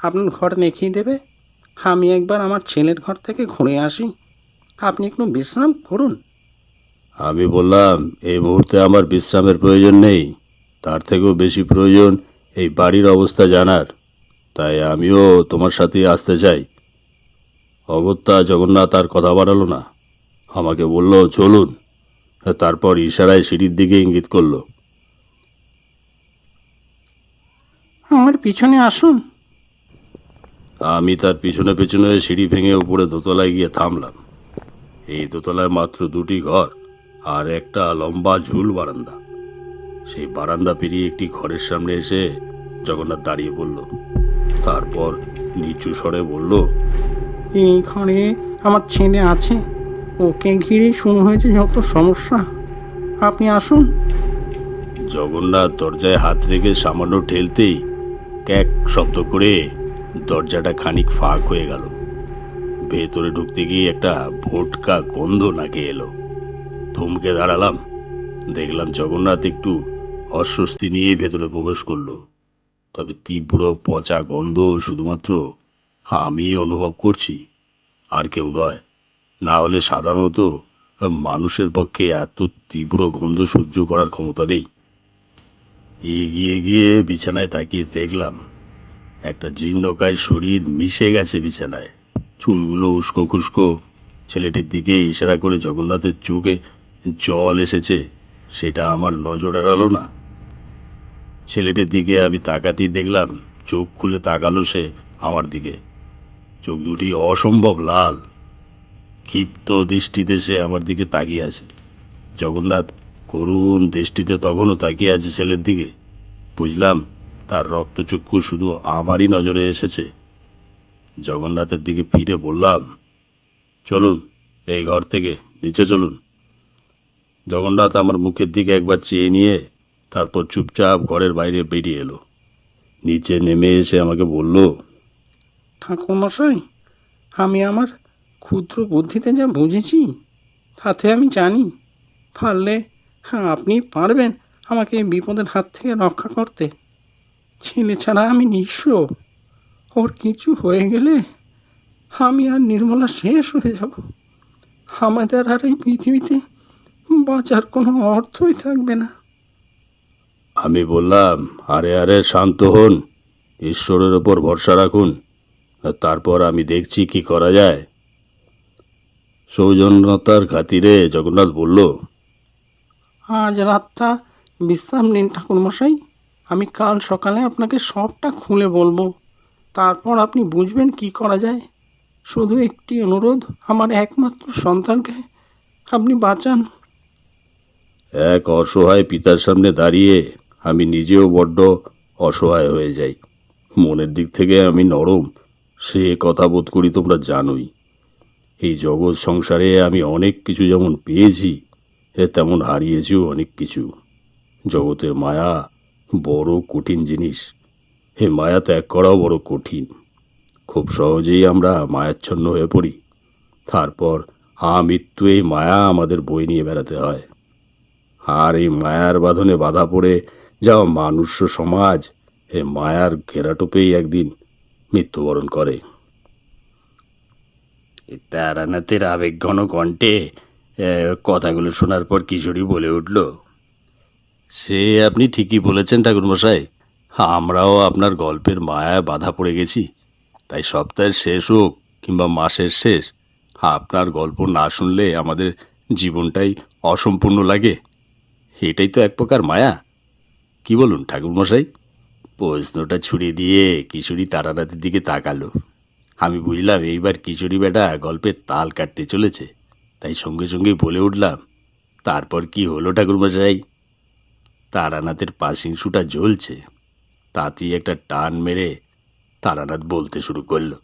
Speaker 3: আপনার ঘর দেখিয়ে দেবে। আমি একবার আমার ছেলের ঘর থেকে ঘুরে আসি, আপনি একটু বিশ্রাম করুন।
Speaker 2: আমি বললাম, এই মুহূর্তে আমার বিশ্রামের প্রয়োজন নেই। তার থেকেও বেশি প্রয়োজন এই বাড়ির অবস্থা জানার। তাই আমিও তোমার সাথে আসতে চাই। অগত্যা জগন্নাথ আর কথা বাড়ালো না, আমাকে বলল চলুন। তারপর ইশারায় সিঁড়ির দিকে ইঙ্গিত করলো।
Speaker 3: আমার পিছনে আসুন।
Speaker 2: আমি তার পিছনে পিছনে সিঁড়ি ভেঙে উপরে দোতলায় গিয়ে থামলাম। এই দোতলায় মাত্র দুটি ঘর আর একটা লম্বা ঝুল বারান্দা। সেই বারান্দা পেরিয়ে একটি ঘরের সামনে এসে জগন্নাথ দাঁড়িয়ে পড়ল। তারপর নিচু স্বরে বলল,
Speaker 3: এই ঘরে আমার ছেলে আছে। ওকে ঘিরে শুরু হয়েছে যত সমস্যা। আপনি আসুন।
Speaker 2: জগন্নাথ দরজায় হাত রেখে সামান্য ঠেলতেই ক্যাক শব্দ করে দরজাটা খানিক ফাঁক হয়ে গেল। ভেতরে ঢুকতে গিয়ে একটা ভোটকা গন্ধ নাকে এলো। থমকে দাঁড়ালাম। দেখলাম জগন্নাথ একটু অস্বস্তি নিয়ে ভেতরে প্রবেশ করলো। তবে তীব্র পচা গন্ধ শুধুমাত্র আমি অনুভব করছি, আর কেউ নয়। না হলে সাধারণত মানুষের পক্ষে এত তীব্র গন্ধ সহ্য করার ক্ষমতা নেই। এগিয়ে গিয়ে বিছানায় তাকিয়ে দেখলাম একটা জীর্ণকায় শরীর মিশে গেছে বিছানায়। চুলগুলো উস্কো খুস্কো। ছেলেটির দিকে ইশারা করে জগন্নাথের চোখে জল এসেছে, সেটা আমার নজর এড়ালো না। ছেলেটির দিকে আমি তাকাতেই দেখলাম চোখ খুলে তাকালো সে আমার দিকে। চোখ দুটি অসম্ভব লাল। ক্ষিপ্ত দৃষ্টিতে সে আমার দিকে তাকিয়ে আছে। জগন্নাথ করুণ দৃষ্টিতে তখনও তাকিয়ে আছে ছেলের দিকে। বুঝলাম তার রক্তচক্ষু শুধু আমারই নজরে এসেছে। জগন্নাথের দিকে ফিরে বললাম, চলুন, এই ঘর থেকে নিচে চলুন। জগন্নাথ আমার মুখের দিকে একবার চেয়ে নিয়ে তারপর চুপচাপ ঘরের বাইরে বেরিয়ে এলো। নিচে নেমে এসে আমাকে বলল,
Speaker 3: ঠাকুরমশাই, আমি আমার ক্ষুদ্র বুদ্ধিতে যা বুঝেছি তাতে আমি জানি পারলে আপনি পারবেন আমাকে এই বিপদের হাত থেকে রক্ষা করতে। ছেলে ছাড়া আমি নিঃস্ব। ওর কিছু হয়ে গেলে আমি আর নির্মলা শেষ হয়ে যাব। আমাদের আর এই পৃথিবীতে বাঁচার কোনো অর্থই থাকবে না।
Speaker 2: আমি বললাম, আরে আরে শান্ত হন, ঈশ্বরের ওপর ভরসা রাখুন, আর তারপর আমি দেখছি কি করা যায়। সৌজন্যতার খাতিরে জগন্নাথ বলল,
Speaker 3: আজ রাতটা বিশ্রাম নিন ঠাকুরমশাই। আমি কাল সকালে আপনাকে সবটা খুলে বলবো। তারপর আপনি বুঝবেন কি করা যায়। শুধু একটি অনুরোধ, আমার একমাত্র সন্তানকে আপনি বাঁচান।
Speaker 2: এক অসহায় পিতার সামনে দাঁড়িয়ে আমি নিজেও বড্ড অসহায় হয়ে যাই। মনের দিক থেকে আমি নরম, সে কথা বোধ করি তোমরা জানোই। এই জগৎ সংসারে আমি অনেক কিছু যেমন পেয়েছি, তেমন হারিয়েছিও অনেক কিছু। জগতের মায়া বড় কঠিন জিনিস। এ মায়া ত্যাগ করাও বড় কঠিন। খুব সহজেই আমরা মায়াচ্ছন্ন হয়ে পড়ি। তারপর আমৃত্যু এই মায়া আমাদের বই নিয়ে বেড়াতে হয়। আর এই মায়ার বাঁধনে বাধা পড়ে যাওয়া মানুষ সমাজ এ মায়ার ঘেরাটোপেই একদিন মৃত্যুবরণ করে। তারানাথের আবেগঘন কণ্ঠে কথাগুলো শোনার পর কিশোরী বলে উঠল, সে আপনি ঠিকই বলেছেন ঠাকুরমশাই। আমরাও আপনার গল্পের মায়ায় বাধা পড়ে গেছি। তাই সপ্তাহের শেষ হোক কিংবা মাসের শেষ, আপনার গল্প না শুনলে আমাদের জীবনটাই অসম্পূর্ণ লাগে। এটাই তো এক প্রকার মায়া, কি বলুন ঠাকুরমশাই? প্রশ্নটা ছুড়ে দিয়ে কিশোরী তারানাথের দিকে তাকালো। আমি বুঝলাম এইবার কিশোরী বেটা গল্পের তাল কাটতে চলেছে, তাই সঙ্গে সঙ্গেই বলে উঠলাম, তারপর কি হলো ঠাকুরমশাই? তারানাথের পাশিংশুটা জ্বলছে, তাতেই একটা টান মেরে তারানাথ বলতে শুরু করলো।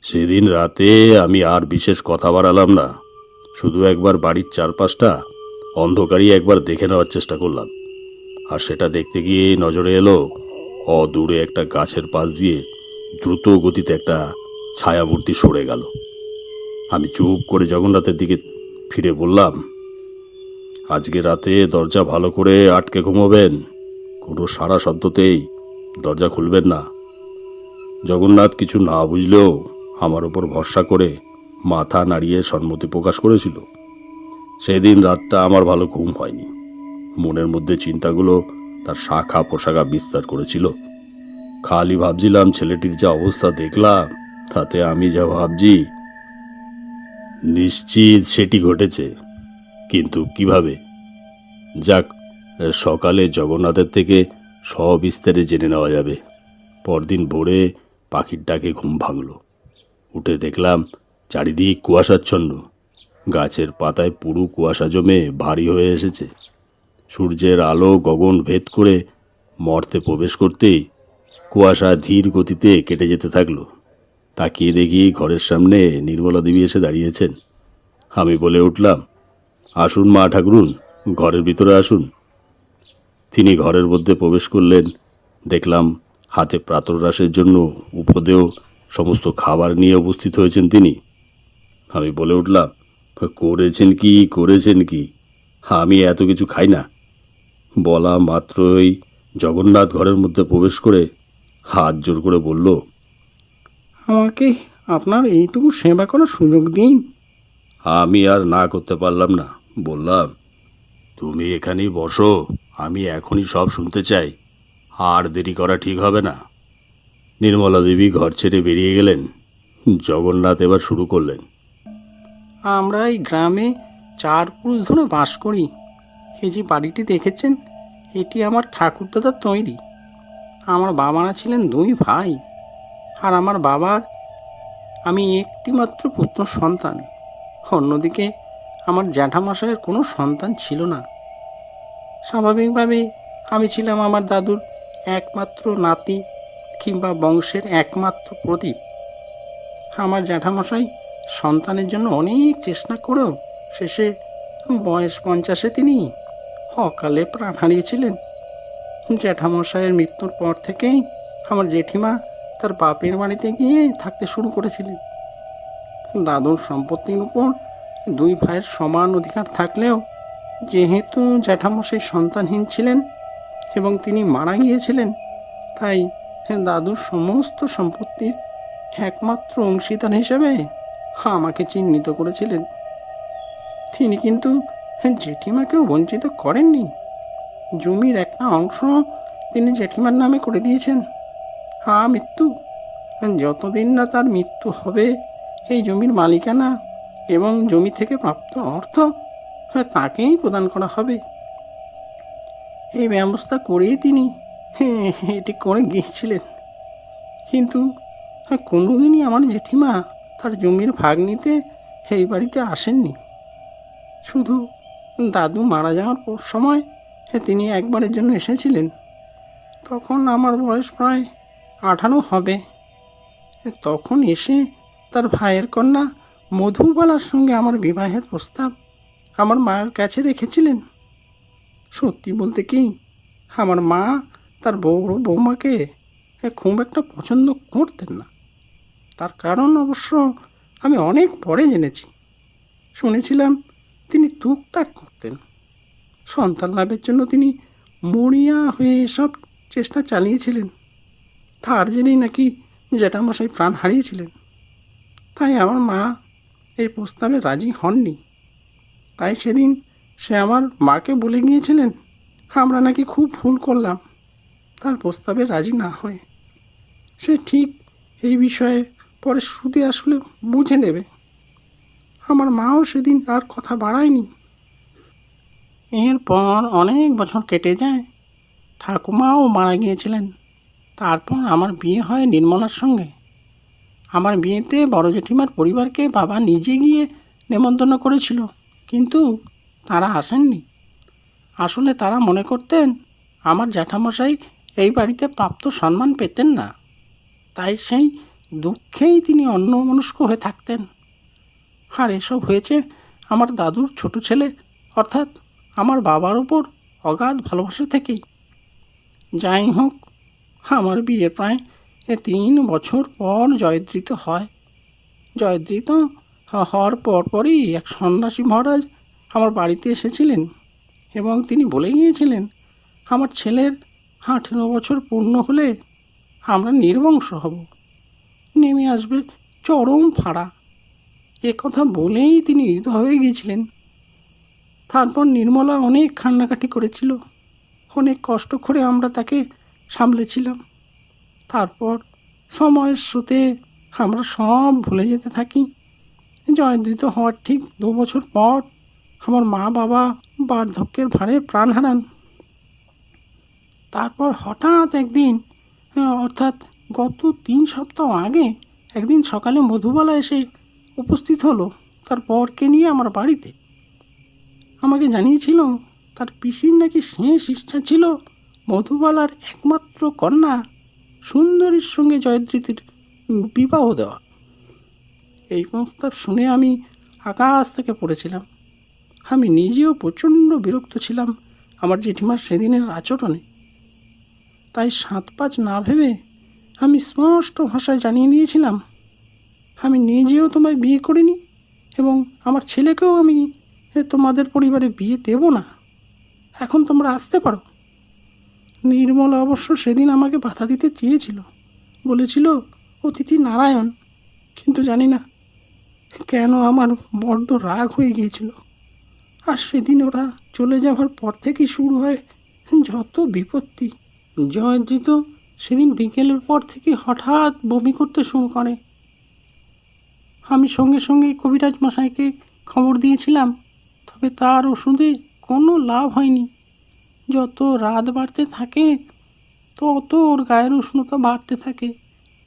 Speaker 2: সেদিন রাতে আমি আর বিশেষ কথা বাড়ালাম না, শুধু একবার বাড়ির চারপাশটা অন্ধকারই একবার দেখে নেওয়ার চেষ্টা করলাম। আর সেটা দেখতে গিয়ে নজরে এলো অদূরে একটা গাছের পাশ দিয়ে দ্রুত গতিতে একটা ছায়ামূর্তি সরে গেল। আমি চুপ করে জগন্নাথের দিকে ফিরে বললাম, আজকে রাতে দরজা ভালো করে আটকে ঘুমোবেন, কোনো সারা শব্দতেই দরজা খুলবেন না। জগন্নাথ কিছু না বুঝলেও আমার ওপর ভরসা করে মাথা নাড়িয়ে সম্মতি প্রকাশ করেছিল। সেদিন রাতটা আমার ভালো ঘুম হয়নি, মনের মধ্যে চিন্তাগুলো তার শাখা পোশাখা বিস্তার করেছিল। খালি ভাবছিলাম, ছেলেটির যা অবস্থা দেখলাম তাতে আমি যা ভাবছি নিশ্চিত সেটি ঘটেছে, কিন্তু কিভাবে? যাক, সকালে জগন্নাথের থেকে সবিস্তারে জেনে নেওয়া যাবে। পরদিন ভোরে পাখির ডাকে ঘুম ভাঙল। উঠে দেখলাম চারিদিক কুয়াশাচ্ছন্ন, গাছের পাতায় পুরু কুয়াশা জমে ভারী হয়ে এসেছে। সূর্যের আলো গগন ভেদ করে মর্তে প্রবেশ করতেই কুয়াশা ধীর গতিতে কেটে যেতে থাকলো। তাকিয়ে দেখি ঘরের সামনে নির্মলা দেবী এসে দাঁড়িয়েছেন। আমি বলে উঠলাম, আসুন মা ঠাকুরুন, ঘরের ভিতরে আসুন। তিনি ঘরের মধ্যে প্রবেশ করলেন। দেখলাম হাতে প্রাতরাশের জন্য উপদেয় সমস্ত খাবার নিয়ে উপস্থিত হয়েছেন তিনি। আমি বলে উঠলাম, করেছেন কি? আমি এত কিছু খাই না। বলা মাত্রই জগন্নাথ ঘরের মধ্যে প্রবেশ করে হাত জোর করে বলল,
Speaker 3: আমাকে আপনার এইটুকু সেবা করার সুযোগ দিন।
Speaker 2: আমি আর না করতে পারলাম না, বললাম, তুমি এখানেই বসো, আমি এখনই সব শুনতে চাই, আর দেরি করা ঠিক হবে না। নির্মলা দেবী ঘর ছেড়ে বেরিয়ে গেলেন। জগন্নাথ এবার শুরু করলেন,
Speaker 3: আমরা এই গ্রামে 4 পুরুষ ধরে বাস করি। এই যে বাড়িটি দেখেছেন, এটি আমার ঠাকুরদাদার তৈরি। আমার বাবারা ছিলেন 2 ভাই, আর আমার বাবার আমি একটি মাত্র পুত্র সন্তান। অন্যদিকে আমার জ্যাঠামশাইয়ের কোনো সন্তান ছিল না। স্বাভাবিকভাবে আমি ছিলাম আমার দাদুর একমাত্র নাতি, কিংবা বংশের একমাত্র প্রদীপ। আমার জ্যাঠামশাই সন্তানের জন্য অনেক চেষ্টা করেও শেষে বয়স 50-এ তিনি অকালে প্রাণ হারিয়েছিলেন। জ্যাঠামশাইয়ের মৃত্যুর পর থেকেই আমার জেঠিমা তার বাপের বাড়িতে গিয়ে থাকতে শুরু করেছিলেন। দাদুর সম্পত্তির উপর 2 ভাইয়ের সমান অধিকার থাকলেও যেহেতু জ্যাঠামশাই সন্তানহীন ছিলেন এবং তিনি মারা গিয়েছিলেন, তাই দাদুর সমস্ত সম্পত্তির একমাত্র অংশীদার হিসেবে আমাকে চিহ্নিত করেছিলেন। তিনি কিন্তু জেঠিমাকেও বঞ্চিত করেননি। জমির একটা অংশ তিনি জেঠিমার নামে করে দিয়েছেন। মৃত্যু যতদিন না তার মৃত্যু হবে, এই জমির মালিকানা এবং জমি থেকে প্রাপ্ত অর্থ তাকেই প্রদান করা হবে। এই ব্যবস্থা করেই তিনি এটি করে গিয়েছিলেন। কিন্তু কোনোদিনই আমার জেঠিমা তার জমির ভাগ নিতে এই বাড়িতে আসেননি। শুধু দাদু মারা যাওয়ার সময় তিনি একবারের জন্য এসেছিলেন। তখন আমার বয়স প্রায় 18 হবে। তখন এসে তার ভাইয়ের কন্যা মধুবালার সঙ্গে আমার বিবাহের প্রস্তাব আমার মায়ের কাছে রেখেছিলেন। সত্যি বলতে কি, আমার মা তার বৌমাকে খুব একটা পছন্দ করতেন না। তার কারণ অবশ্য আমি অনেক পরে জেনেছি। শুনেছিলাম তিনি টুকটাক করতেন। সন্তান লাভের জন্য তিনি মরিয়া হয়ে এসব চেষ্টা চালিয়েছিলেন। তার জেনেই নাকি জ্যাঠামশাই প্রাণ হারিয়েছিলেন। তাই আমার মা এই প্রস্তাবে রাজি হননি। তাই সেদিন সে আমার মাকে বলে গিয়েছিলেন আমরা নাকি খুব ভুল করলাম তার প্রস্তাবে রাজি না হয়ে। সে ঠিক এই বিষয়ে পরে সুদে আসলে বুঝে নেবে। আমার মাও সেদিন আর কথা বাড়ায়নি। এরপর অনেক বছর কেটে যায়। ঠাকুমাও মারা গিয়েছিলেন। তারপর আমার বিয়ে হয় নির্মলার সঙ্গে। আমার বিয়েতে বড় জেঠিমার পরিবারকে বাবা নিজে গিয়ে নেমন্তন্ন করেছিল, কিন্তু তারা আসেননি। আসলে তারা মনে করতেন আমার জ্যাঠামশাই এই বাড়িতে প্রাপ্ত সম্মান পেতেন না, তাই সেই দুঃখেই তিনি অন্যমনস্ক হয়ে থাকতেন। আর এসব হয়েছে আমার দাদুর ছোট ছেলে অর্থাৎ আমার বাবার ওপর অগাধ ভালোবাসা থেকেই। যাই হোক, আমার বিয়ে প্রায় 3 বছর পর জয়দ্রীত হয়। জয়দ্রীত হওয়ার পরপরই এক সন্ন্যাসী মহারাজ আমার বাড়িতে এসেছিলেন এবং তিনি বলে গিয়েছিলেন আমার ছেলের 18 বছর পূর্ণ হলে আমরা নির্বংশ হব, নেমে আসবে চরম ফাঁড়া। এ কথা বলেই তিনি হৃদ হয়ে গিয়েছিলেন। তারপর নির্মলা অনেক কান্নাকাটি করেছিল, অনেক কষ্ট করে আমরা তাকে সামলেছিলাম। তারপর সময়ের স্রোতে আমরা সব ভুলে যেতে থাকি। জয়দ্রীত হওয়ার ঠিক 2 বছর পর আমার মা বাবা বার্ধক্যের ভারে প্রাণ হারান। তারপর হঠাৎ একদিন, অর্থাৎ গত 3 সপ্তাহ আগে একদিন সকালে মধুবালা এসে উপস্থিত হলো তার বরকে নিয়ে আমার বাড়িতে। আমাকে জানিয়েছিল তার পিসির নাকি শেষ ইচ্ছা ছিল মধুবালার একমাত্র কন্যা সুন্দরীর সঙ্গে জয়দ্রীতির বিবাহ দেওয়া। এই প্রস্তাব শুনে আমি আকাশ থেকে পড়েছিলাম। আমি নিজেও প্রচণ্ড বিরক্ত ছিলাম আমার জেঠিমার সেদিনের আচরণে। তাই 7-5 না ভেবে আমি স্পষ্ট ভাষায় জানিয়ে দিয়েছিলাম, আমি নিজেও তোমায় বিয়ে করিনি এবং আমার ছেলেকেও আমি তোমাদের পরিবারে বিয়ে দেব না। এখন তোমরা আসতে পারো। নির্মলা অবশ্য সেদিন আমাকে বাধা দিতে চেয়েছিল, বলেছিল অতিথি নারায়ণ, কিন্তু জানি না কেন আমার বড্ড রাগ হয়ে গিয়েছিল। আর সেদিন ওরা চলে যাওয়ার পর থেকেই শুরু হয় যত বিপত্তি। জয়দ্রীত সেদিন বিকেলের পর থেকে হঠাৎ বমি করতে শুরু করে। আমি সঙ্গে সঙ্গে কবিরাজ মশাইকে খবর দিয়েছিলাম, তবে তার ওষুধে কোনো লাভ হয়নি। যত রাত বাড়তে থাকে তত ওর গায়ের উষ্ণতা বাড়তে থাকে।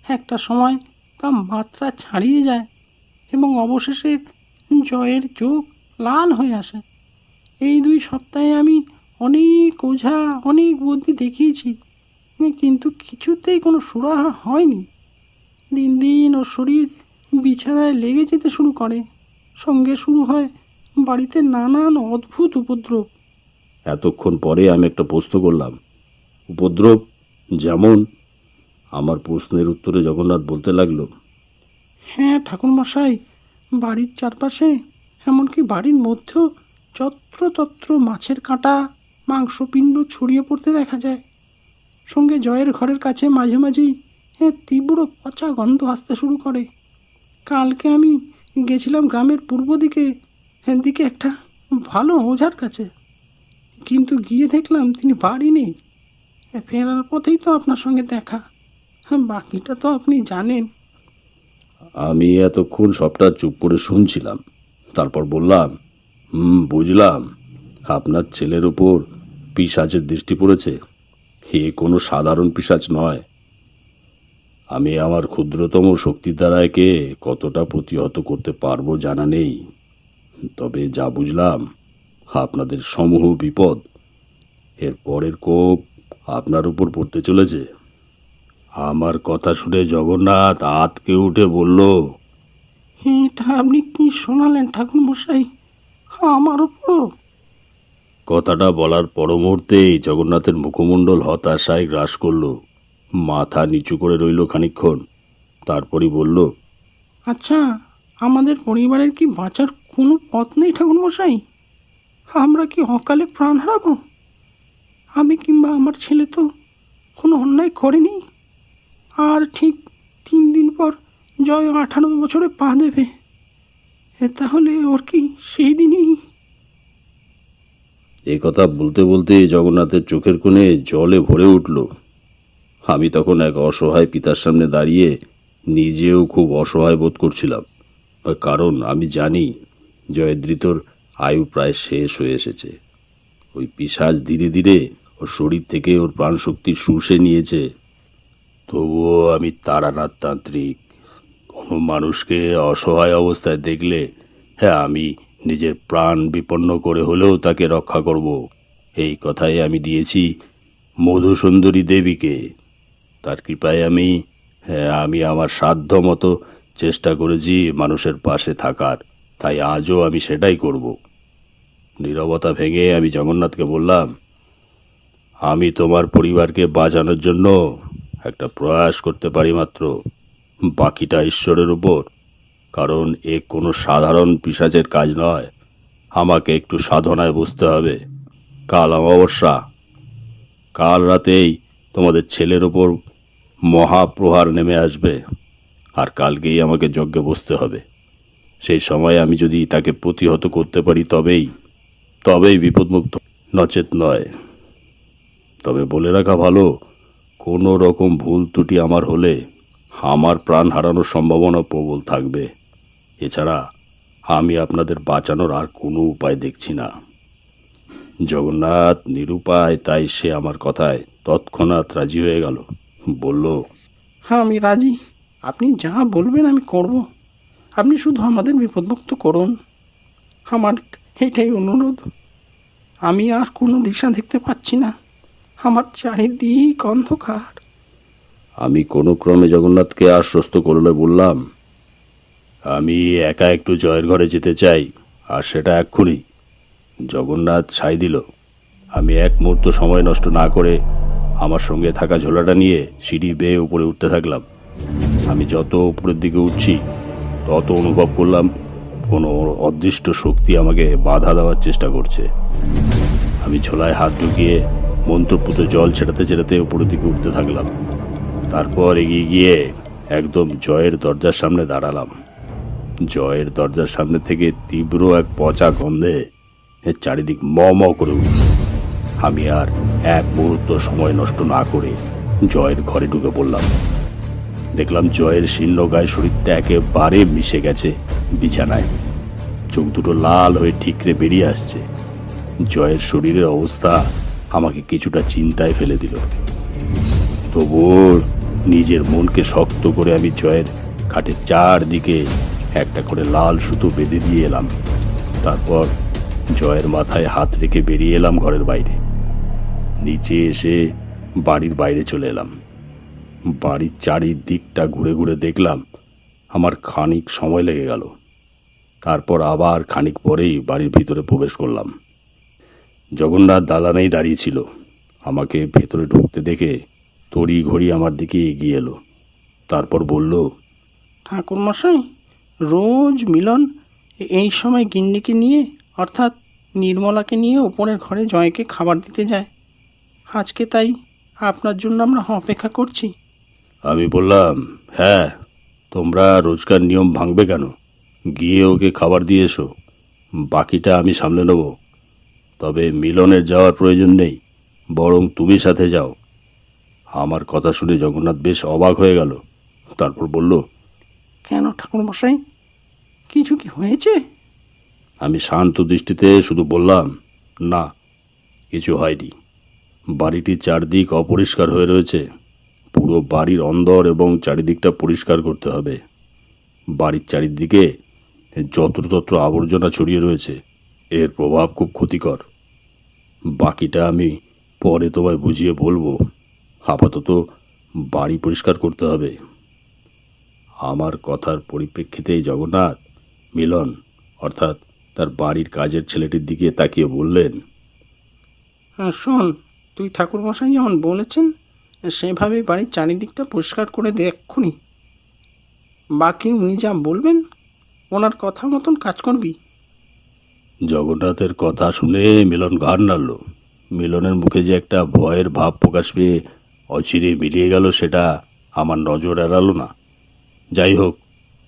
Speaker 3: একটা সময় তা মাত্রা ছাড়িয়ে যায় এবং অবশেষে জয়ের চোখ লাল হয়ে আসে। এই 2 সপ্তাহে আমি অনেক ওঝা, অনেক বুদ্ধি দেখিয়েছি, কিন্তু কিছুতেই কোনো সুরাহা হয়নি। দিন দিন ওর শরীর বিছানায় লেগে যেতে শুরু করে, সঙ্গে শুরু হয় বাড়িতে নানান অদ্ভুত উপদ্রব।
Speaker 1: এতক্ষণ পরে আমি একটা প্রশ্ন করলাম, উপদ্রব যেমন? আমার প্রশ্নের উত্তরে জগন্নাথ বলতে লাগলো,
Speaker 3: হ্যাঁ ঠাকুরমশাই, বাড়ির চারপাশে, এমনকি বাড়ির মধ্যেও যত্রতত্র মাছের কাঁটা, মাংসপিণ্ড ছড়িয়ে পড়তে দেখা যায়। সঙ্গে জয়ের ঘরের কাছে মাঝে মাঝেই তীব্র পচা গন্ধ আসতে শুরু করে। কালকে আমি গেছিলাম গ্রামের পূর্ব দিকে একটা ভালো ওঝার কাছে, কিন্তু গিয়ে দেখলাম তিনি বাড়ি নেই। ফেরার পথেই তো আপনার সঙ্গে দেখা। বাকিটা তো আপনি জানেন।
Speaker 1: আমি এতক্ষণ সবটা চুপ করে শুনছিলাম। তারপর বললাম, বুঝলাম, আপনার ছেলের উপর পিশাচের দৃষ্টি পড়েছে। এ কোনো সাধারণ পিশাচ নয়। আমি আমার ক্ষুদ্রতম শক্তির দ্বারা একে কতটা প্রতিহত করতে পারবো জানা নেই, তবে যা বুঝলাম আপনাদের সমূহ বিপদ এর পরের কোপ আপনার উপর পড়তে চলেছে। আমার কথা শুনে জগন্নাথ আঁতকে উঠে বলল,
Speaker 3: এটা আপনি কি শোনালেন ঠাকুরমশাই, আমার উপর?
Speaker 1: কথাটা বলার পর মুহূর্তেই জগন্নাথের মুখমণ্ডল হতাশায় গ্রাস করল। মাথা নিচু করে রইল খানিকক্ষণ, তারপরই বলল,
Speaker 3: আচ্ছা, আমাদের পরিবারের কি বাঁচার কোনো পথ নেই ঠাকুরমশাই? আমরা কি অকালে প্রাণ হারাবো? আমি কিংবা আমার ছেলে তো কোনো অন্যায় করেনি। আর ঠিক 3 দিন পর জয় 18 বছরে পা দেবে। তাহলে ওর কি সেই দিনই?
Speaker 1: এই কথা বলতে বলতে জগন্নাথের চোখের কোণে জলে ভরে উঠল। আমি তখন এক অসহায় পিতার সামনে দাঁড়িয়ে নিজেও খুব অসহায় বোধ করছিলাম, কারণ আমি জানি জয়দ্রীতর আয়ু প্রায় শেষ হয়ে এসেছে। ওই পিশাচ ধীরে ধীরে ওর শরীর থেকে ওর প্রাণশক্তি শুষে নিয়েছে। তবুও আমি তারানাথ তান্ত্রিক,
Speaker 2: কোনো মানুষকে অসহায় অবস্থায় দেখলে হ্যাঁ আমি নিজের প্রাণ বিপন্ন করে হলেও তাকে রক্ষা করব, এই কথাই আমি দিয়েছি মধুসুন্দরী দেবীকে। তার কৃপায় আমি আমার সাধ্য মতো চেষ্টা করেছি মানুষের পাশে থাকার, তাই আজও আমি সেটাই করব। নীরবতা ভেঙে আমি জগন্নাথকে বললাম, আমি তোমার পরিবারকে বাঁচানোর জন্য একটা প্রয়াস করতে পারি মাত্র, বাকিটা ঈশ্বরের উপর। কারণ এ কোনো সাধারণ পিশাচের কাজ নয়, আমাকে একটু সাধনায় বসতে হবে। কাল অমাবস্যা, কাল রাতেই তোমাদের ছেলের ওপর মহাপ্রহার নেমে আসবে, আর কালকেই আমাকে যজ্ঞে বসতে হবে। সেই সময় আমি যদি তাকে প্রতিহত করতে পারি তবেই বিপদমুক্ত, নচেত নয়। তবে বলে রাখা ভালো, কোনো রকম ভুল ত্রুটি আমার হলে আমার প্রাণ হারানোর সম্ভাবনা প্রবল থাকবে। এছাড়া আমি আপনাদের বাঁচানোর আর কোনো উপায় দেখছি না। জগন্নাথ নিরুপায়, তাই সে আমার কথায় তৎক্ষণাৎ রাজি হয়ে গেল। বলল,
Speaker 3: হ্যাঁ, আমি রাজি। আপনি যা বলবেন আমি করব। আপনি শুধু আমাদের বিপদমুক্ত করুন, আমার এটাই অনুরোধ। আমি আর কোনো দিশা দেখতে পাচ্ছি না, আমার চারিদিক অন্ধকার।
Speaker 2: আমি কোনো ক্রমে জগন্নাথকে আশ্বস্ত করলে বললাম, আমি একা একটু জয়ের ঘরে যেতে চাই, আর সেটা এক্ষুনি। জগন্নাথ সায় দিল। আমি এক মুহূর্ত সময় নষ্ট না করে আমার সঙ্গে থাকা ঝোলাটা নিয়ে সিঁড়ি বেয়ে উপরে উঠতে থাকলাম। আমি যত উপরের দিকে উঠছি তত অনুভব করলাম কোনো অদৃষ্ট শক্তি আমাকে বাধা দেওয়ার চেষ্টা করছে। আমি ঝোলায় হাত ঢুকিয়ে মন্ত্রপুত জল ছেটাতে উপরের দিকে উঠতে থাকলাম। তারপর এগিয়ে গিয়ে একদম জয়ের দরজার সামনে দাঁড়ালাম। জয়ের দরজার সামনে থেকে তীব্র এক পচা গন্ধে এর চারিদিক ম ম করে উঠল। আমি আর এক মুহূর্ত সময় নষ্ট না করে জয়ের ঘরে ঢুকে পড়লাম। দেখলাম জয়ের শীর্ণ গায়ে শরীরটা একেবারে মিশে গেছে বিছানায়। চোখ দুটো লাল হয়ে ঠিকরে বেরিয়ে আসছে। জয়ের শরীরের অবস্থা আমাকে কিছুটা চিন্তায় ফেলে দিল। তবুও নিজের মনকে শক্ত করে আমি জয়ের খাটের চারদিকে একটা করে লাল সুতো বেঁধে দিয়ে এলাম। তারপর জয়ের মাথায় হাত রেখে বেরিয়ে এলাম ঘরের বাইরে। নিচে এসে বাড়ির বাইরে চলে এলাম। বাড়ির চারিদিকটা ঘুরে ঘুরে দেখলাম। আমার খানিক সময় লেগে গেল। তারপর আবার খানিক পরেই বাড়ির ভিতরে প্রবেশ করলাম। জগন্নাথ দালানেই দাঁড়িয়ে ছিল। আমাকে ভেতরে ঢুকতে দেখে তড়ি ঘড়ি আমার দিকে এগিয়ে এলো। তারপর বলল,
Speaker 3: ঠাকুরমশাই, রোজ মিলন এই সময় গিন্নিকে নিয়ে অর্থাৎ নির্মলাকে নিয়ে ওপরের ঘরে জয়কে খাবার দিতে যায়। আজকে তাই আপনার জন্য আমরা অপেক্ষা করছি।
Speaker 2: আমি বললাম, হ্যাঁ, তোমরা রোজকার নিয়ম ভাঙবে কেন? গিয়ে ওকে খাবার দিয়ে এসো, বাকিটা আমি সামলে নেব। তবে মিলনের যাওয়ার প্রয়োজন নেই, বরং তুমি সাথে যাও। আমার কথা শুনে জগন্নাথ বেশ অবাক হয়ে গেল। তারপর বলল,
Speaker 3: কেন ঠাকুরমশাই, কিছু কি হয়েছে?
Speaker 2: আমি শান্ত দৃষ্টিতে শুধু বললাম, না, কিছু হয়নি। বাড়িটির চারদিক অপরিষ্কার হয়ে রয়েছে। পুরো বাড়ির অন্দর এবং চারিদিকটা পরিষ্কার করতে হবে। বাড়ির চারিদিকে যত্রতত্র আবর্জনা ছড়িয়ে রয়েছে, এর প্রভাব খুব ক্ষতিকর। বাকিটা আমি পরে তোমায় বুঝিয়ে বলবো। আপাতত বাড়ি পরিষ্কার করতে হবে। আমার কথার পরিপ্রেক্ষিতেই জগন্নাথ মিলন অর্থাৎ তার বাড়ির কাজের ছেলেটির দিকে তাকিয়ে বললেন,
Speaker 3: শোন, তুই ঠাকুরমশাই যেমন বলেছেন সেভাবে বাড়ির চারিদিকটা পরিষ্কার করে দে এক্ষুনি। বাকি উনি যা বলবেন ওনার কথা মতন কাজ করবি।
Speaker 2: জগন্নাথের কথা শুনে মিলন ঘাড় নাড়ল। মিলনের মুখে যে একটা ভয়ের ভাব প্রকাশ পেয়ে অচিরে মিলিয়ে গেল সেটা আমার নজর এড়ালো না। যাই হোক,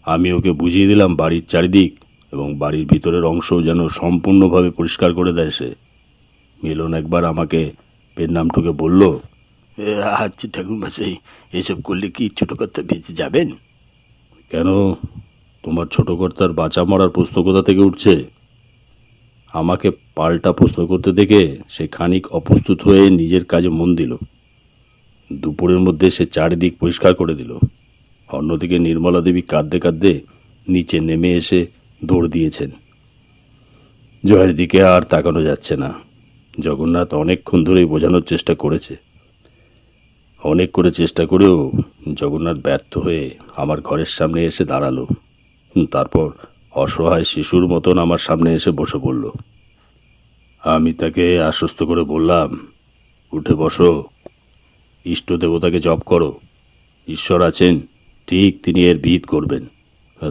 Speaker 2: আমি ওকে বুঝিয়ে দিলাম বাড়ির চারিদিক এবং বাড়ির ভিতরের অংশ যেন সম্পূর্ণভাবে পরিষ্কার করে দেয় সে। মিলন একবার আমাকে পেন নাম ঠুকে বলল, আচ্ছা ঠাকুরমশাই, এসব করলে কি ছোটো কর্তা বেঁচে যাবেন? কেন, তোমার ছোটো কর্তার বাঁচা মরার প্রশ্ন কোথা থেকে উঠছে? আমাকে পাল্টা প্রশ্ন করতে দেখে সে খানিক অপ্রস্তুত হয়ে নিজের কাজে মন দিল। দুপুরের মধ্যে সে চারিদিক পরিষ্কার করে দিল।
Speaker 1: অন্যদিকে নির্মলা দেবী কাঁদতে কাঁদতে নিচে নেমে এসে দৌড় দিয়েছেন। জয়ের দিকে আর তাকানো যাচ্ছে না। জগন্নাথ অনেকক্ষণ ধরেই বোঝানোর চেষ্টা করেছে। অনেক করে চেষ্টা করেও জগন্নাথ ব্যর্থ হয়ে আমার ঘরের সামনে এসে দাঁড়ালো। তারপর অসহায় শিশুর মতন আমার সামনে এসে বসে পড়ল। আমি তাকে আশ্বস্ত করে বললাম, উঠে বসো, ইষ্ট দেবতাকে জপ করো, ঈশ্বর আছেন, ঠিক তিনি এর বিহিত করবেন।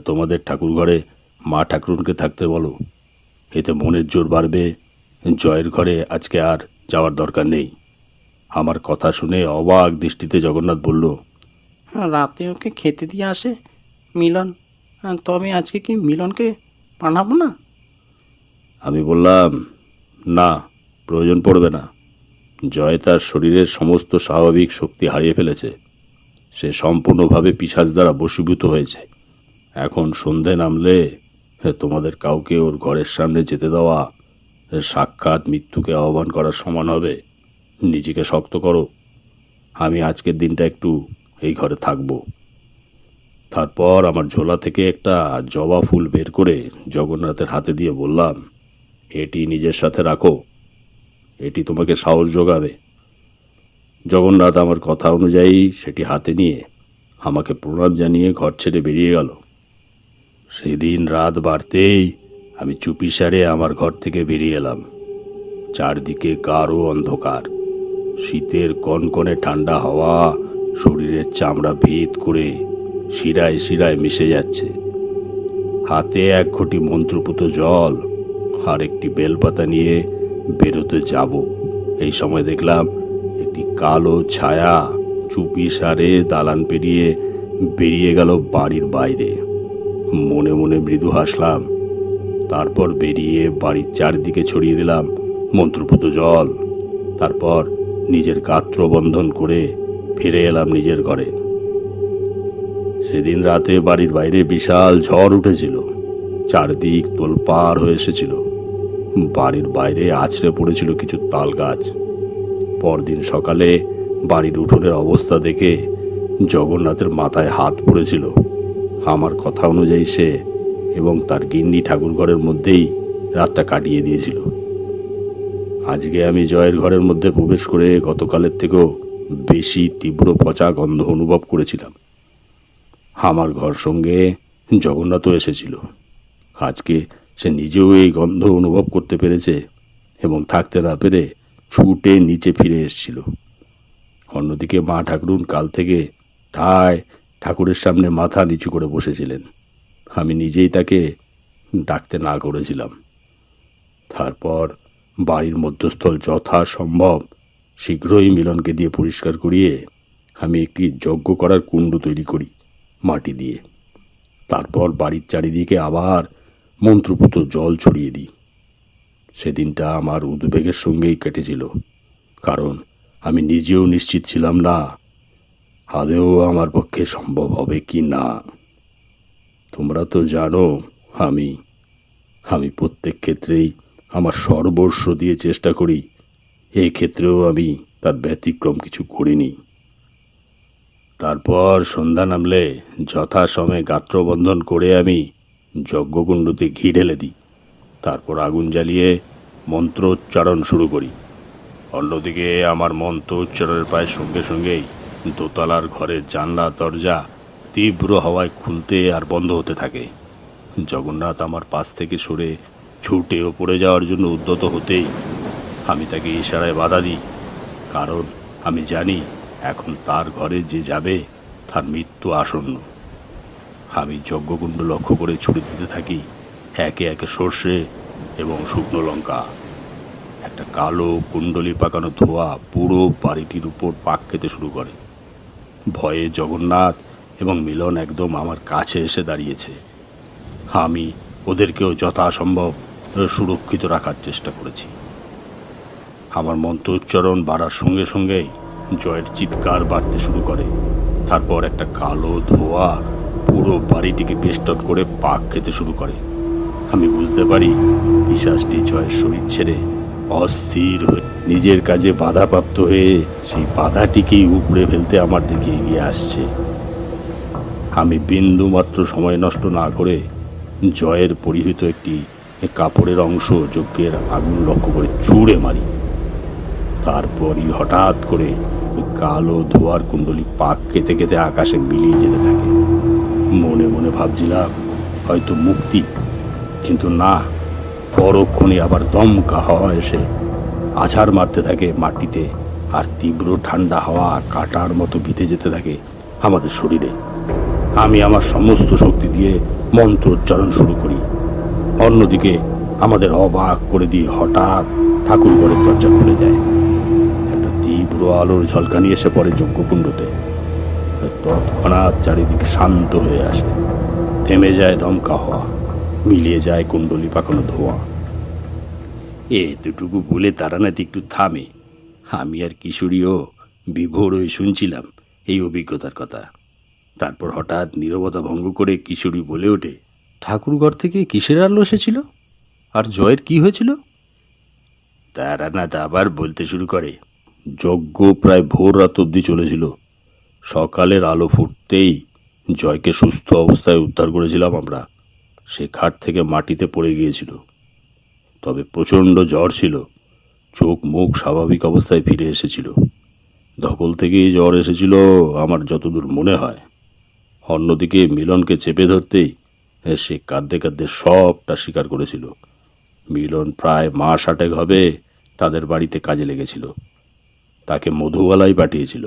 Speaker 1: তোমাদের ঠাকুর ঘরে মা ঠাকুরনকে থাকতে বলো, এতে মনের জোর বাড়বে। জয়ের ঘরে আজকে আর যাওয়ার দরকার নেই। আমার কথা শুনে অবাক দৃষ্টিতে জগন্নাথ বলল,
Speaker 3: রাতে ওকে খেতে দিয়ে আসে মিলন, তবে আজকে কি মিলনকে পাঠাবো না?
Speaker 1: আমি বললাম, না, প্রয়োজন পড়বে না। জয় তার শরীরের সমস্ত স্বাভাবিক শক্তি হারিয়ে ফেলেছে। সে সম্পূর্ণভাবে পিশাচ দ্বারা বশীভূত হয়েছে। এখন সন্ধে নামলে তোমাদের কাউকে ওর ঘরের সামনে যেতে দেওয়া সাক্ষাৎ মৃত্যুকে আহ্বান করার সমান হবে। নিজেকে শক্ত করো। আমি আজকের দিনটা একটু এই ঘরে থাকব। তারপর আমার ঝোলা থেকে একটা জবা ফুল বের করে জগন্নাথের হাতে দিয়ে বললাম, এটি নিজের সাথে রাখো, এটি তোমাকে সাহস যোগাবে। জগন্নাথ আমার কথা অনুযায়ী সেটি হাতে নিয়ে আমাকে প্রণাম জানিয়ে ঘর ছেড়ে বেরিয়ে গেল। সেদিন রাত বাড়তেই আমি চুপিসারে আমার ঘর থেকে বেরিয়ে এলাম। চারদিকে গাঢ় অন্ধকার। শীতের কনকনে ঠান্ডা হাওয়া শরীরের চামড়া ভেদ করে শিরায় শিরায় মিশে যাচ্ছে। হাতে এক ঘটি মন্ত্রপুত জল আর একটি বেলপাতা নিয়ে বেরোতে যাব। এই সময় দেখলাম একটি কালো ছায়া চুপিসারে দালান পেরিয়ে বেরিয়ে গেল বাড়ির বাইরে। মনে মনে মৃদু হাসলাম। তারপর বেরিয়ে বাড়ির চারদিকে ছড়িয়ে দিলাম মন্ত্রপুত জল। তারপর নিজের গাত্র বন্ধন করে ফিরে এলাম নিজের ঘরে। সেদিন রাতে বাড়ির বাইরে বিশাল ঝড় উঠেছিল। চারদিক তোলপাড় হয়ে এসেছিল। বাড়ির বাইরে আছড়ে পড়েছিল কিছু তাল গাছ। পরদিন সকালে বাড়ির উঠোনের অবস্থা দেখে জগন্নাথের মাথায় হাত পড়েছিল। আমার কথা অনুযায়ী সে এবং তার গিন্নি ঠাকুর ঘরের মধ্যেই রাতটা কাটিয়ে দিয়েছিল। আজকে আমি জয়ের ঘরের মধ্যে প্রবেশ করে গতকালের থেকেও বেশি তীব্র পচা গন্ধ অনুভব করেছিলাম। আমার ঘর সঙ্গে জগন্নাথও এসেছিল। আজকে সে নিজেও এই গন্ধ অনুভব করতে পেরেছে এবং থাকতে না পেরে ছুটে নিচে ফিরে এসেছিল। অন্যদিকে মা ঠাকুরুন কাল থেকে ঠায় ঠাকুরের সামনে মাথা নিচু করে বসেছিলেন। আমি নিজেই তাকে ডাকতে না করেছিলাম। তারপর বাড়ির মধ্যস্থল যথাসম্ভব শীঘ্রই মিলনকে দিয়ে পরিষ্কার করিয়ে আমি একটি যজ্ঞ করার কুণ্ড তৈরি করি মাটি দিয়ে। তারপর বাড়ির চারিদিকে আবার মন্ত্রপুত জল ছড়িয়ে দিই। সেদিনটা আমার উদ্বেগের সঙ্গেই কেটেছিল, কারণ আমি নিজেও নিশ্চিত ছিলাম না আদেও আমার পক্ষে সম্ভব হবে কি না। তোমরা তো জানো আমি প্রত্যেক ক্ষেত্রেই আমার সর্বস্ব দিয়ে চেষ্টা করি। এই ক্ষেত্রেও আমি তার ব্যতিক্রম কিছু করিনি। তারপর সন্ধ্যা নামলে যথাসময়ে গাত্রবন্ধন করে আমি যজ্ঞকুণ্ডতে ঘি ঢেলে দিই। তারপর আগুন জ্বালিয়ে মন্ত্র উচ্চারণ শুরু করি। অন্যদিকে আমার মন্ত্র উচ্চারণের প্রায় সঙ্গে সঙ্গেই দোতলার ঘরের জানলা দরজা তীব্র হাওয়ায় খুলতে আর বন্ধ হতে থাকে। জগন্নাথ আমার পাশ থেকে সরে ছুটে পড়ে যাওয়ার জন্য উদ্যত হতেই আমি তাকে ইশারায় বাধা দিই, কারণ আমি জানি এখন তার ঘরে যে যাবে তার মৃত্যু আসন্ন। আমি যজ্ঞকুণ্ড লক্ষ্য করে ছুড়ে দিতে থাকি একে একে সর্ষে এবং শুকনো লঙ্কা। একটা কালো কুণ্ডলি পাকানো ধোঁয়া পুরো বাড়িটির উপর পাক খেতে শুরু করে। ভয়ে জগন্নাথ এবং মিলন একদম আমার কাছে এসে দাঁড়িয়েছে। আমি ওদেরকেও যথাসম্ভব সুরক্ষিত রাখার চেষ্টা করেছি। আমার মন্ত্র উচ্চারণ বাড়ার সঙ্গে সঙ্গেই জয়ের চিৎকার বাড়তে শুরু করে। তারপর একটা কালো ধোঁয়া পুরো বাড়িটিকে বেষ্টন করে পাক খেতে শুরু করে। আমি বুঝতে পারি পিশাচটি জয়ের শরীর ছেড়ে অস্থির হয়ে নিজের কাজে বাধাপ্রাপ্ত হয়ে সেই বাধাটিকেই উপড়ে ফেলতে আমার দিকে এগিয়ে আসছে। আমি বিন্দু মাত্র সময় নষ্ট না করে জয়ের পরিহিত একটি কাপড়ের অংশ যজ্ঞের আগুন লক্ষ্য করে ছুঁড়ে মারি। তারপরই হঠাৎ করে ওই কালো ধোয়ার কুণ্ডলি পাক কেটে কেটে আকাশে মিলিয়ে যেতে থাকে। মনে মনে ভাবছিলাম হয়তো মুক্তি, কিন্তু না, পরক্ষণে আবার দমকা হাওয়া এসে আছাড় মারতে থাকে মাটিতে, আর তীব্র ঠান্ডা হাওয়া কাটার মতো বিঁধে যেতে থাকে আমাদের শরীরে। আমি আমার সমস্ত শক্তি দিয়ে মন্ত্রোচ্চারণ শুরু করি। অন্যদিকে আমাদের অবাক করে দিয়ে হঠাৎ ঠাকুর ঘরের দরজা খুলে যায়। একটা তীব্র আলোর ঝলকানি এসে পড়ে যজ্ঞকুণ্ডতে। তৎক্ষণাৎ চারিদিক শান্ত হয়ে আসে, থেমে যায় দমকা হওয়া, মিলিয়ে যায় কুণ্ডলি পাকানো ধোঁয়া। এতটুকু বলে তারানাথ একটু থামে। আমি আর কিশোরীও বিভোর হয়ে শুনছিলাম এই অভিজ্ঞতার কথা। তারপর হঠাৎ নীরবতা ভঙ্গ করে কিশোরী বলে ওঠে, ঠাকুরঘর থেকে কিসের আলো এসেছিল? আর জয়ের কি হয়েছিল? তারানাথ আবার বলতে শুরু করে, যজ্ঞ প্রায় ভোর রাত অবধি চলেছিল। সকালের আলো ফুটতেই জয়কে সুস্থ অবস্থায় উদ্ধার করেছিলাম আমরা। সে খাট থেকে মাটিতে পড়ে গিয়েছিল, তবে প্রচণ্ড জ্বর ছিল। চোখ মুখ স্বাভাবিক অবস্থায় ফিরে এসেছিল। ধকল থেকেই জ্বর এসেছিল আমার যতদূর মনে হয়। অন্যদিকে মিলনকে চেপে ধরতেই সে কাঁদতে কাঁদতে সবটা স্বীকার করেছিল। মিলন প্রায় মাস 8 হবে তাদের বাড়িতে কাজে লেগেছিল। তাকে মধুবালাই পাঠিয়েছিল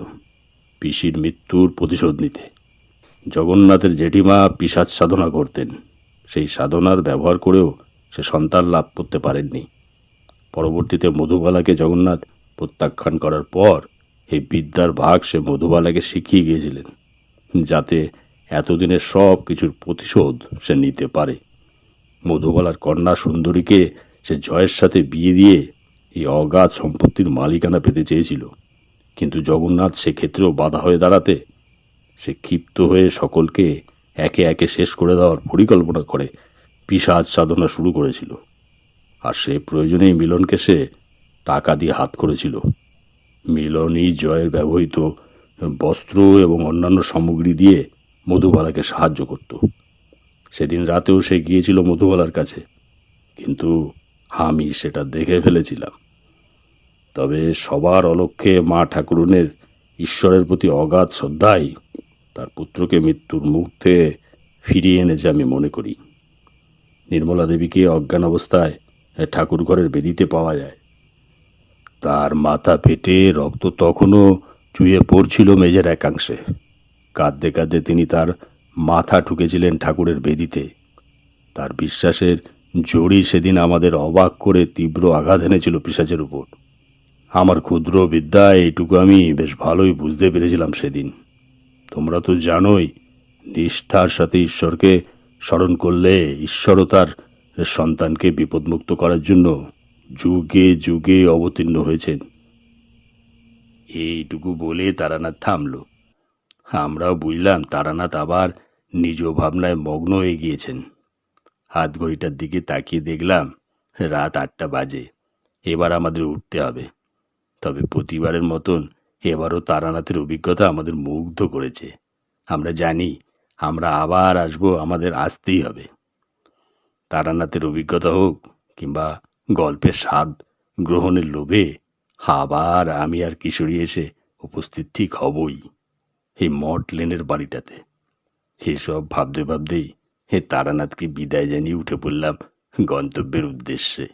Speaker 1: পিসির মৃত্যুর প্রতিশোধ নিতে। জগন্নাথের জেঠিমা পিশাচ সাধনা করতেন। সেই সাধনার ব্যবহার করেও সে সন্তান লাভ করতে পারেননি। পরবর্তীতে মধুবালাকে জগন্নাথ প্রত্যাখ্যান করার পর এই বিদ্যার ভাগ সে মধুবালাকে শিখিয়ে গিয়েছিলেন, যাতে এতদিনের সব কিছুর প্রতিশোধ সে নিতে পারে। মধুবালার কন্যা সুন্দরীকে সে জয়ের সাথে বিয়ে দিয়ে এই অগাধ সম্পত্তির মালিকানা পেতে চেয়েছিল, কিন্তু জগন্নাথ সেক্ষেত্রেও বাধা হয়ে দাঁড়াতে সে ক্ষিপ্ত হয়ে সকলকে একে একে শেষ করে দেওয়ার পরিকল্পনা করে পিশাচ সাধনা শুরু করেছিল। আর সে প্রয়োজনেই মিলনকে সে টাকা দিয়ে হাত করেছিল। মিলনই জয়ের ব্যবহৃত বস্ত্র এবং অন্যান্য সামগ্রী দিয়ে মধুবালাকে সাহায্য করত। সেদিন রাতেও সে গিয়েছিল মধুবালার কাছে, কিন্তু আমি সেটা দেখে ফেলেছিলাম। তবে সবার অলক্ষ্যে মা ঠাকুরনের ঈশ্বরের প্রতি অগাধ শ্রদ্ধাই তার পুত্রকে মৃত্যুর মুখ থেকে ফিরিয়ে এনেছে আমি মনে করি। নির্মলা দেবীকে অজ্ঞান অবস্থায় ঠাকুর ঘরের বেদিতে পাওয়া যায়। তার মাথা ফেটে রক্ত তখনও চুয়ে পড়ছিল মেঝের একাংশে। কাঁদতে কাঁদতে তিনি তার মাথা ঠুকেছিলেন ঠাকুরের বেদিতে। তার বিশ্বাসের জড়ি সেদিন আমাদের অবাক করে তীব্র আঘাত এনেছিল পিশাচের উপর। আমার ক্ষুদ্র বিদ্যায় এইটুকু আমি বেশ ভালোই বুঝতে পেরেছিলাম সেদিন। তোমরা তো জানোই, নিষ্ঠার সাথে ঈশ্বরকে স্মরণ করলে ঈশ্বরও তার সন্তানকে বিপদমুক্ত করার জন্য যুগে যুগে অবতীর্ণ হয়েছেন। এইটুকু বলে তারানাথ থামল। আমরাও বুঝলাম তারানাথ আবার নিজ ভাবনায় মগ্ন হয়ে গিয়েছেন। হাত ঘড়িটার দিকে তাকিয়ে দেখলাম রাত 8টা বাজে। এবার আমাদের উঠতে হবে। তবে প্রতিবারের মতন এবারও তারানাথের অভিজ্ঞতা আমাদের মুগ্ধ করেছে। আমরা জানি আমরা আবার আসবো, আমাদের আসতেই হবে। তারানাথের অভিজ্ঞতা হোক কিংবা গল্পের স্বাদ গ্রহণের লোভে আবার আমি আর কিশোরী এসে উপস্থিত ঠিক হবই এই মঠ লেনের বাড়িটাতে। এসব ভাবতে ভাবতেই তারানাথকে বিদায় জানিয়ে উঠে পড়লাম গন্তব্যের উদ্দেশ্যে।